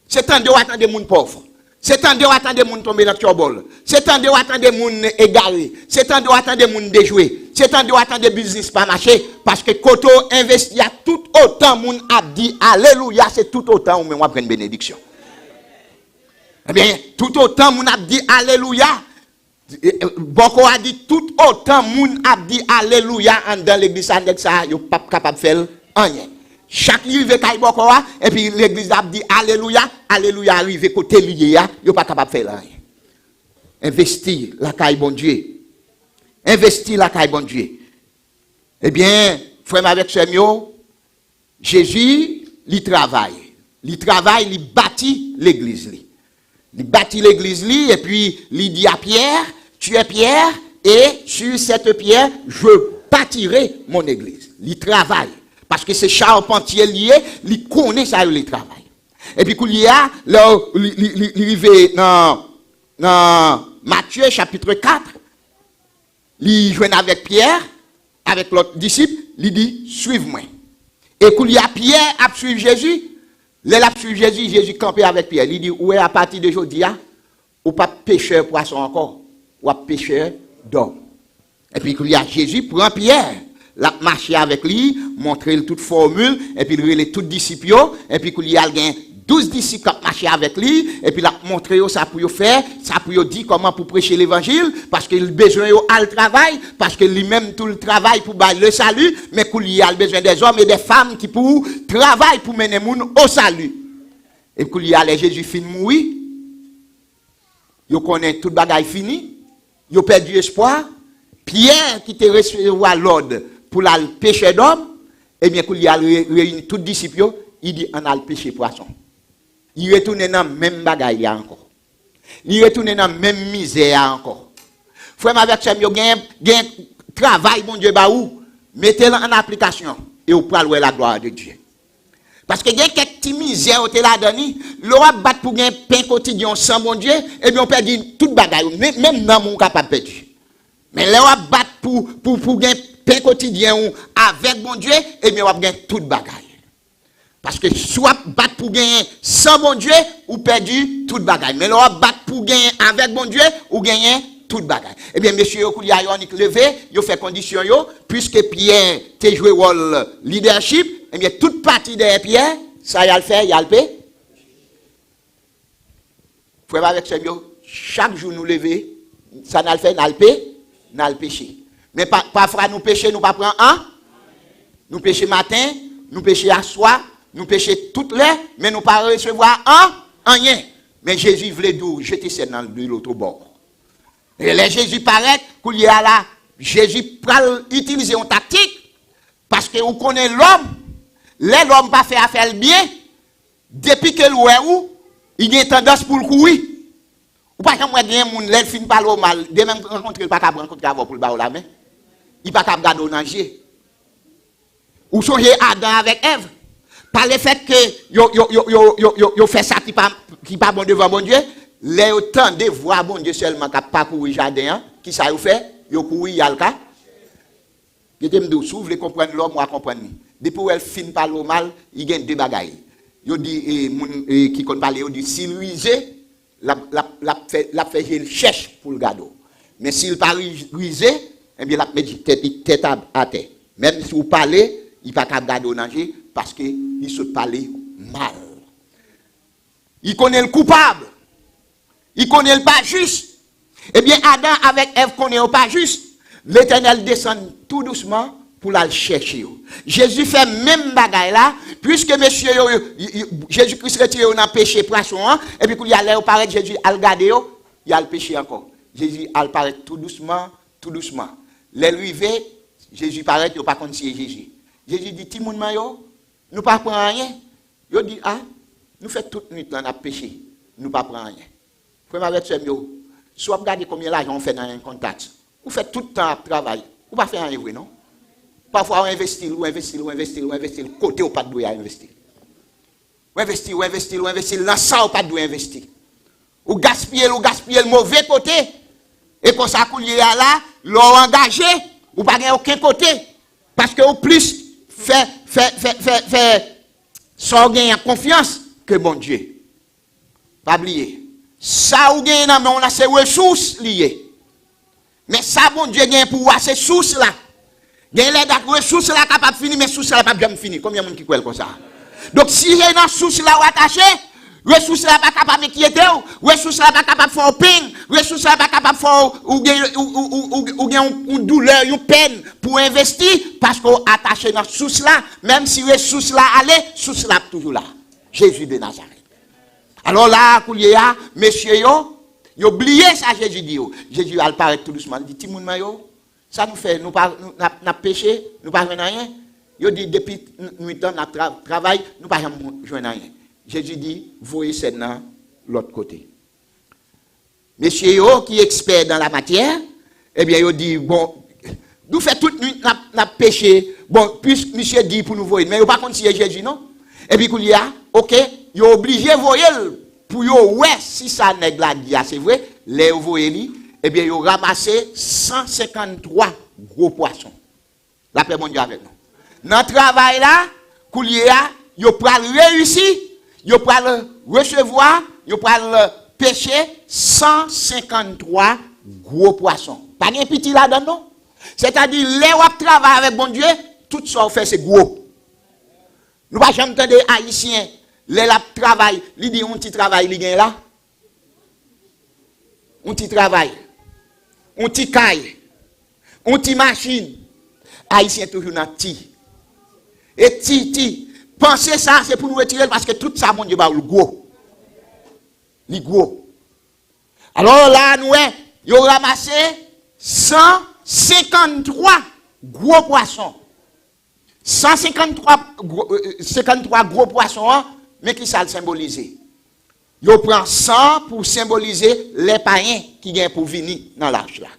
c'est temps de attendre moun pauvre. C'est temps de attendre moun tomber dans tchobol. C'est temps de attendre moun égaré. C'est temps de attendre moun déjouer. C'est temps de attendre business pas marcher parce que koto investi a tout autant moun a dit alléluia, c'est tout autant ou même on prendre bénédiction. Eh bien, tout autant moun a dit alléluia. Boko a dit tout autant moun a dit alléluia dans l'église avec ça, yo pas capable faire rien. Chaque rive kay boko et puis l'église a dit alléluia, alléluia arrive côté lié yo pas capable faire rien. Investir la caille bon Dieu. Investir la caille bon Dieu. Eh bien, frère avec Semio, Jésus il travaille, il bâtit l'église li. Il bâtit l'église li et puis il dit à Pierre, tu es Pierre et sur cette pierre je bâtirai mon église. Il travaille. Parce que c'est charpentier lié, il connaît ça, le travail. Et puis, il y a, là, il arrive dans Matthieu chapitre 4, il joue avec Pierre, avec l'autre disciple, il dit, suive-moi. Et qu'il y a Pierre à suivre Jésus, là, suivre Jésus, Jésus campé avec Pierre. Il dit, ouais, à partir d'aujourd'hui, ou pas pêcheur poisson encore, ou pas pêcheur d'homme. Et puis, qu'il y a Jésus prend Pierre. La marcher avec lui, montrer toute formule, et puis il tout disciples, et puis qu'il y a 12 disciples qui marcher avec lui, et puis il a montré ça pour faire, ça pour dire comment pour prêcher l'évangile, parce qu'il a besoin de travail, parce que lui-même tout le travail pour le salut, mais qu'il y a besoin des hommes et des femmes qui pour travailler pour mener les gens au salut. Et qu'il y a les Jésus fin mourir, il connaît tout le bagage fini, il a perdu espoir, Pierre qui te recevoir l'ordre pour la pêcher d'homme, et bien qu'il y a réuni tous les disciples, il dit on a le pêcher poisson. Il retourne dans le même bagaille encore. Il retourne dans la même misère encore. Frère avec ça, il y a un travail, mon Dieu, mettez-le en application et vous pourrez la gloire de Dieu. Parce que il y a quelques petites misères au là-dedans, l'on battre pour gagner pain quotidien sans mon Dieu, et bien on perd toute bagaille, même dans mon capable perdu. Mais là, on battre pour gagner pain quotidien avec mon Dieu, et bien on va gagner toute bagaille. Parce que soit battre pour gagner sans mon Dieu, ou perdu toute bagaille. Mais là, on battre pour gagner avec mon Dieu, ou gagner toute bagaille. Eh bien, monsieur Koulia, il levé, il fait condition, puisque Pierre t'a joué rôle leadership, eh bien, toute partie de Pierre, ça y a le fait, il y a le paix. Frère avec ce chaque jour nous lever, ça n'a le fait, n'a le paix. N'a le péché. Mais parfois nous péchons, nous pas prendre un. Nous péchons matin, nous péchons à soir, nous péchons toutes les, mais nous pas recevoir rien. Mais Jésus voulait d'où jeter ça dans l'autre bord. Et là Jésus paraît qu'il y a là, Jésus peut utiliser une tactique parce que vous connaissez l'homme, l'homme pas fait affaire bien, depuis que l'oué il a tendance pour le courir. Ou pas quand moi gagne moun lèl fin parler mal, de même rencontrer pas capable rencontrer avant pour le ba la main. Il pas capable garder danger. Ou songer Adam avec Ève. Par le fait que yo fait ça qui pas bon devant bon Dieu, les autant de voir bon Dieu seulement qui pas courir jardin, qui ça yo fait, yo courir y a le cas. Je t'aime de s'ouvre les comprendre l'homme ou comprendre. Depuis elle fin parler mal, il gagne deux bagailles. Yo dit qui connaît parler, yo dit s'il ruisé la fait il cherche pour le gado. Mais s'il pas risé, eh bien la met tête à terre. Même si vous parlez, il pas capable garder au danger parce que il se parle mal. Il connaît le coupable. Il connaît le pas juste. Eh bien Adam avec Ève connaît le pas juste. L'Éternel descend tout doucement pour la chercher. Jésus fait même bagaille là, puisque monsieur Jésus-Christ retiré dans péché poisson, et puis qu'il y a l'air paraît Jésus al garder, il y a le péché encore. Jésus al paraît tout doucement, tout doucement. L'arrivée, Jésus paraît qu'il pas contre Jésus. Jésus dit ti moun man yo, nous pas prend rien. Yo dit nous fait toute nuit là n'a péché. nous pas prendre rien. Frère avec ce mieux, soit regarder combien d'argent on fait dans un contact. Vous faites tout le temps à travailler. Vous pas faire rien, non? Parfois, on investit, côté ou pas de doué à investir. Ou investir, dans ça ou pas de doué investir. Ou gaspiller le mauvais côté. Et quand ça coule là, l'on engagé, ou pas aucun côté. Parce que au plus, fait sans gagner confiance que bon Dieu. Pas oublier. Ça ou gagne dans on a ces ressources liées. Mais ça bon Dieu gagne pour voir ces sources là. Gagne les ressources là capable finir mais sources là pas jamais finir. Combien de monde qui croit comme ça? Donc si il y a dans source là attaché, ressources là pas capable d'inquiéter, ressources là pas capable faire peine, ressources là pas capable faire ou une douleur, une peine pour investir parce qu'on attaché dans source là, même si ressources là allait, source là toujours là. Jésus de Nazareth. Alors là, Kouliya, messieurs yo oublié ça Jésus dit yo. Jésus a paraît tout doucement, il dit ti moun yo, ça nous fait nous pas n'a péché, nous pas rien. Yo dit depuis nuit temps n'a travail, nous pas joindre rien. Jésus dit voyez c'est dans l'autre côté. Messieurs yo qui expert dans la matière, eh bien yo dit bon nous fait toute nuit n'a péché. Bon puisque monsieur dit pour nous voir mais yo pas contre Jésus non. Et puis Kouliya, OK, yo obligé voyer pour yo ouais si ça nèg la dit c'est vrai, les voyer li, eh bien yo ramassé 153 gros poissons. La paix mon Dieu avec nous. Dans travail là, Kouliya, yo pral réussir, yo pral recevoir, yo pral pêcher 153 gros poissons. Pas un petit là-dedans non. C'est-à-dire les wap travail avec bon Dieu, tout ça fait c'est gros. Nous pas jamais entendre haïtiens les la travail, li dit on petit travail li gagne là. On petit travail. On petit caille. On petit machine. Haïtien toujours dans ti. Et ti pensez ça c'est pour nous retirer parce que tout ça mon Dieu ba le gros. Li gros. Alors là nous yo ramassé 153 gros poissons. 53 gros poissons, mais qui ça le symboliser? Yo prend 100 pour symboliser les païens qui viennent pour venir dans l'arche là.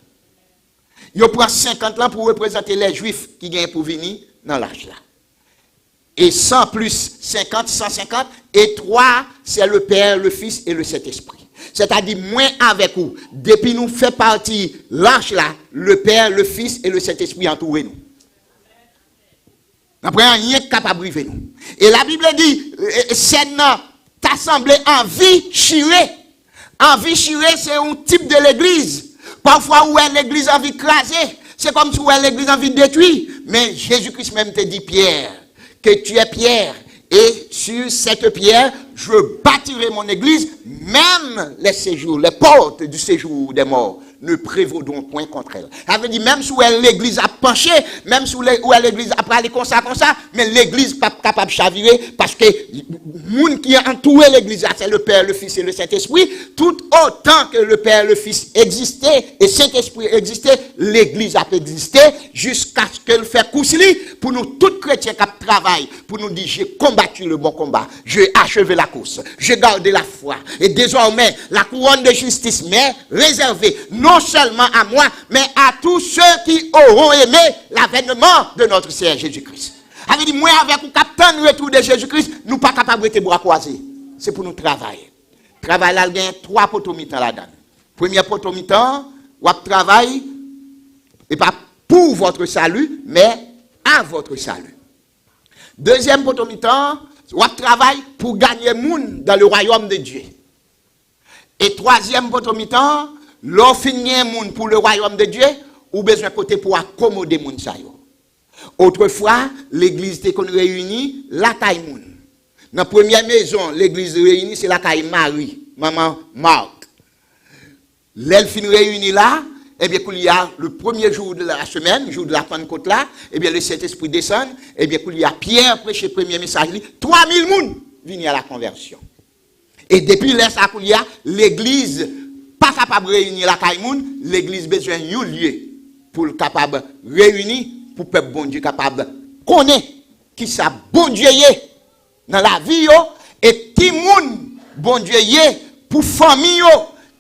Yo prend 50 là pour représenter les juifs qui viennent pour venir dans l'arche là. Et 100 plus 50, 150, et 3, c'est le Père, le Fils et le Saint-Esprit. C'est-à-dire, moins avec vous, depuis nous fait partie l'arche là, le Père, le Fils et le Saint-Esprit entourent nous. Après, rien n'est capable de vivre nous. Et la Bible dit, c'est t'assembler en vie chirée. En vie chirée, c'est un type de l'église. Parfois, où est l'église en vie crasée, c'est comme si où est l'église en vie détruite. Mais Jésus-Christ même te dit, Pierre, que tu es Pierre. Et sur cette pierre, je bâtirai mon église, même les séjours, les portes du séjour des morts ne prévaudront point contre elle. Ça veut dire, même si l'église a penché, même si l'église a parlé comme ça, mais l'église n'est pas capable de chavirer parce que le monde qui a entouré l'église, c'est le Père, le Fils et le Saint-Esprit. Tout autant que le Père, le Fils existait et le Saint-Esprit existait, l'église a existé jusqu'à ce qu'elle fasse cousli pour nous, tous chrétiens qui travaillent, pour nous dire, j'ai combattu le bon combat, j'ai achevé la course, j'ai gardé la foi. Et désormais, la couronne de justice m'est réservée, non seulement à moi, mais à tous ceux qui auront aimé l'avènement de notre Seigneur Jésus-Christ. Avait dit, moi avec le capitaine le retour de Jésus-Christ, nous pas capables de bras croisés. C'est pour nous travailler. Travail là, il y a 3 potomitans là-dedans. Premier potomitan, ou travail, et pas pour votre salut, mais à votre salut. Deuxième potomitan, ou travail pour gagner monde dans le royaume de Dieu. Et troisième potomitan, l'on finit un monde pour le royaume de Dieu, ou besoin de côté pour accommoder monde ça yo. Autrefois, l'église était réunie, la caille moun. Dans la première maison, l'église réunie, c'est la caille Marie, maman Marc. L'elfine réunie là, eh bien, qu'il y a le premier jour de la semaine, jour de la Pentecôte là, eh bien, le Saint-Esprit descend, eh bien, qu'il y a Pierre prêche le premier message, 3000 moun viennent à la conversion. Et depuis là, ça qu'il y a, l'église pas capable de réunir la caille moun, l'église besoin d'un lieu pour le capable de réunir, pour que le bon Dieu capable de connaître qui ça bon Dieu est dans la vie, et tout le monde, bon Dieu est pour famille,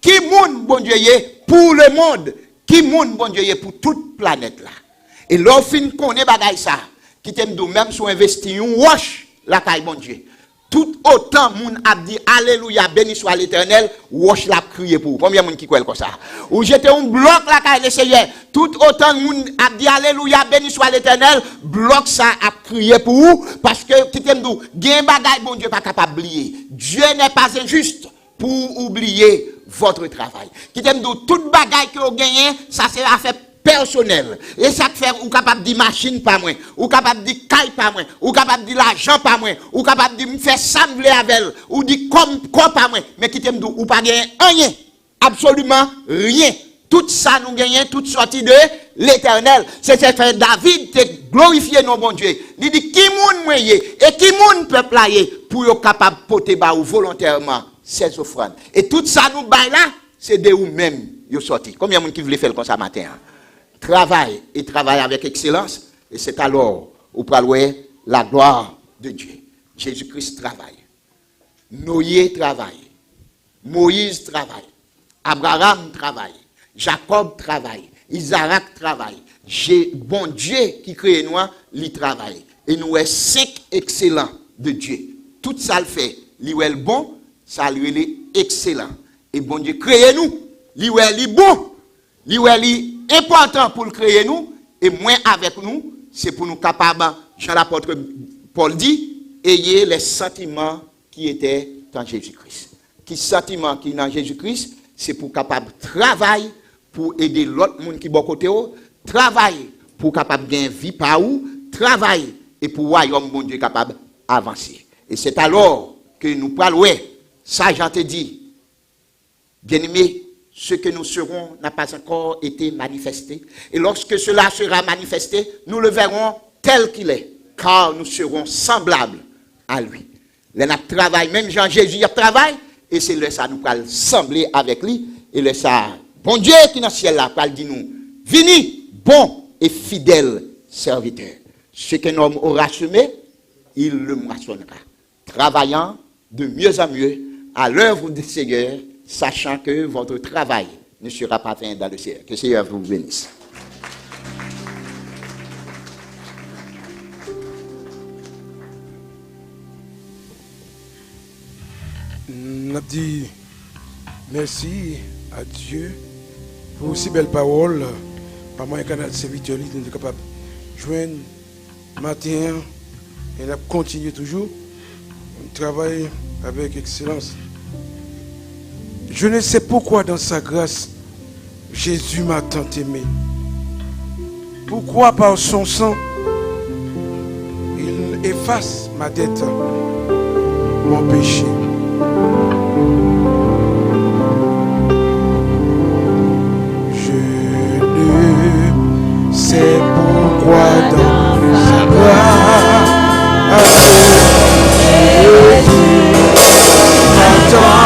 qui moun bon Dieu pour le monde, qui moun bon Dieu pour toute planète là. Et l'offre connaît bagay ça, qui t'aime d'où même sous investi un wash la caille bon Dieu. Tout autant moun a dit alléluia, béni soit l'Éternel, wash la crier pour. Combien moun qui croit comme ça? Ou j'étais un bloc la caille le Seigneur. Tout autant moun a dit alléluia, béni soit l'Éternel, bloc ça a crié pour vous parce que qui t'aime d'où gen bagay bon Dieu pas capable oublier. Dieu n'est pas injuste pour oublier votre travail. Qui t'aime d'où toute bagay que vous gagnez, ça c'est affaire personnel. Et ça fait ou capable de dire machine pas moins, ou capable de dire caille pas moins, ou capable de dire l'argent pas moins, ou capable de me faire sembler avec elle, ou dire comme pas moins, mais qui t'aime ou pas gagner rien, absolument rien. Tout ça nous gagnons, toute sortie de l'Éternel. C'est ce fait David te glorifier nos bon Dieu. Il dit qui moun moyen et qui moun peuple là pour être capable de porter ba ou volontairement ces offrandes. Et tout ça nous bail là, c'est de vous même yo sorti. Combien de monde qui voulait faire comme ça matin? Travaille et travaille avec excellence et c'est alors où parler la gloire de Dieu. Jésus-Christ travaille. Noé travaille. Moïse travaille. Abraham travaille. Jacob travaille. Isaac travaille. Bon Dieu qui crée nous, il travaille. Et nous sommes 5 excellents de Dieu. Tout ça le fait. Lui est bon, ça lui est excellent. Et bon Dieu crée nous. Lui est bon. Lui est important pour le créer nous. Et moins avec nous, c'est pour nous capables, Jean l'apôtre Paul dit, ayez les sentiments qui étaient dans Jésus-Christ. Qui sentiments qui sont dans Jésus-Christ, c'est pour capable travailler pour aider l'autre monde qui est bon côté, travailler pour capable gagner vie par où, travailler et pour royaume bon Dieu capable avancer. Et c'est alors que nous parlons, ça j'en te dis, bien-aimé, ce que nous serons n'a pas encore été manifesté. Et lorsque cela sera manifesté, nous le verrons tel qu'il est, car nous serons semblables à lui. Le travail, même Jean-Jésus travaille, et c'est le ça nous parle sembler avec lui, et le ça, bon Dieu qui est dans le ciel là, parle dit nous, vini, bon et fidèle serviteur. Ce qu'un homme aura semé, il le moissonnera. Travaillant de mieux en mieux à l'œuvre du Seigneur, sachant que votre travail ne sera pas vain dans le ciel. Que le Seigneur vous bénisse. On a dit merci à Dieu pour aussi belle parole. Par moi, un canal de serviteur, nous sommes capables de joindre matin et on continue toujours. On travaille avec excellence. Je ne sais pourquoi dans sa grâce, Jésus m'a tant aimé. Pourquoi par son sang, il efface ma dette, mon péché. Je ne sais pourquoi dans sa grâce, Jésus m'a tant aimé.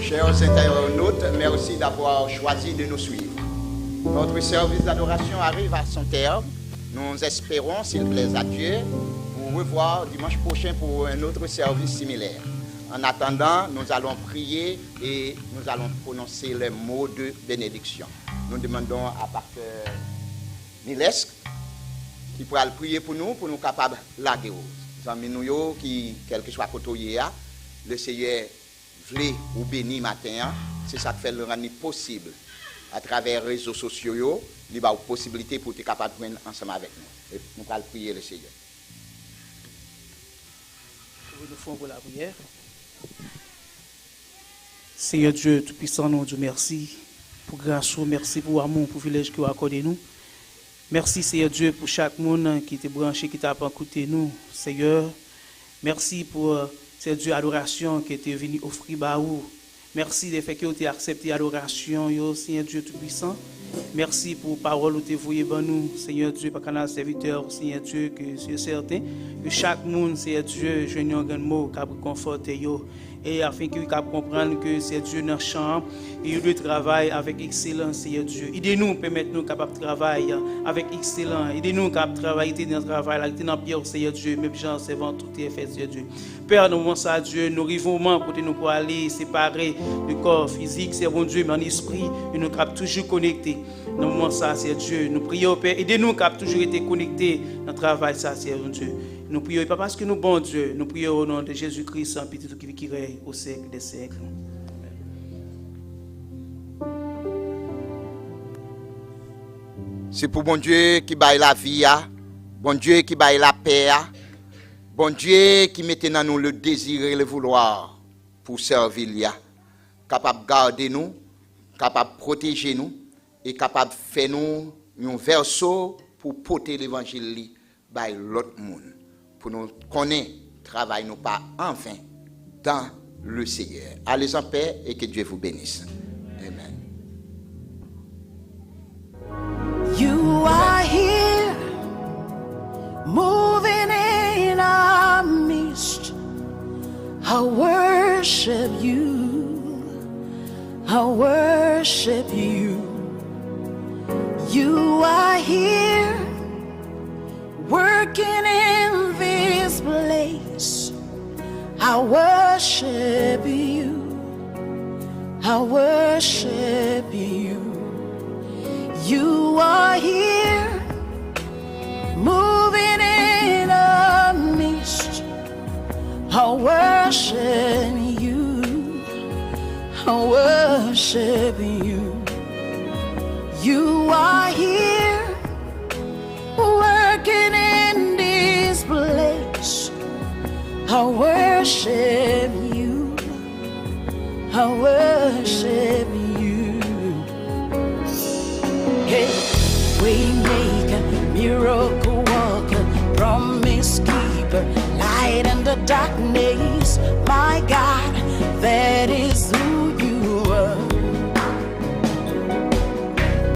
Chers internautes, merci d'avoir choisi de nous suivre. Notre service d'adoration arrive à son terme. Nous espérons, s'il plaît à Dieu, vous revoir dimanche prochain pour un autre service similaire. En attendant, nous allons prier et nous allons prononcer les mots de bénédiction. Nous demandons à Pasteur Milesque qui pourra prier pour nous capables de laguer. Les amis nous qui, quel que soit côté, le Seigneur voulait ou béni matin, c'est ça qui fait le rendre possible. À travers les réseaux sociaux, il y a une possibilité pour être capable de venir ensemble avec nous. Et nous allons prier le Seigneur. Nous faisons pour la prière. Seigneur Dieu, Tout-Puissant, nous Dieu, merci pour grâce, merci pour amour, pour privilège que vous accordez nous. Merci Seigneur Dieu pour chaque monde qui était branché, qui t'a écouté nous, Seigneur. Merci pour Seigneur Dieu, adoration qui était venu offrir à vous. Merci des faits que vous avez accepté l'adoration, Seigneur Dieu Tout-Puissant. Merci pour la parole que vous avez vouée nous, Seigneur Dieu, par canal serviteur, Seigneur Dieu, que c'est certain que chaque monde, Seigneur Dieu, je n'ai un grand mot qui a conforté. Et afin qu'ils puissent comprendre que c'est Dieu dans le champ et il doit travailler avec excellence, Seigneur Dieu. Aidez-nous, permettez-nous capables de travailler avec excellence. Aidez-nous capables de travailler dans le travail, dans le pierre, Seigneur Dieu, même gens servant tout est fait, Seigneur Dieu. Père, nous moment ça, Dieu, nous arrivons au moment pour nous pour aller séparer le corps physique, servons Dieu, mais en esprit, et nous capables toujours connectés. Dans le moment ça, Seigneur Dieu, nous prions, Père, aidez-nous capables toujours été connectés dans le travail, ça, Seigneur Dieu. Nous prions pas parce que nous bon Dieu, nous prions au nom de Jésus-Christ, en petit qui règne au siècle des siècles. C'est pour bon Dieu qui baille la vie, bon Dieu qui baille la paix, bon Dieu qui mette dans nous le désir et le vouloir pour servir, capable de garder nous, capable de protéger nous et capable de faire nous un verso pour porter l'évangile par l'autre monde. Pour nous connaître, travail nous pas enfin dans le Seigneur. Allez en paix et que Dieu vous bénisse. Amen. You are here, moving in our midst. I worship you. I worship you. You are here, working in this place. I worship you. I worship you. You are here, moving in our midst. I worship you. I worship you. You are here, working in this place. I worship you. I worship you. Hey, waymaker, miracle worker, promise keeper, light in the darkness. My God, there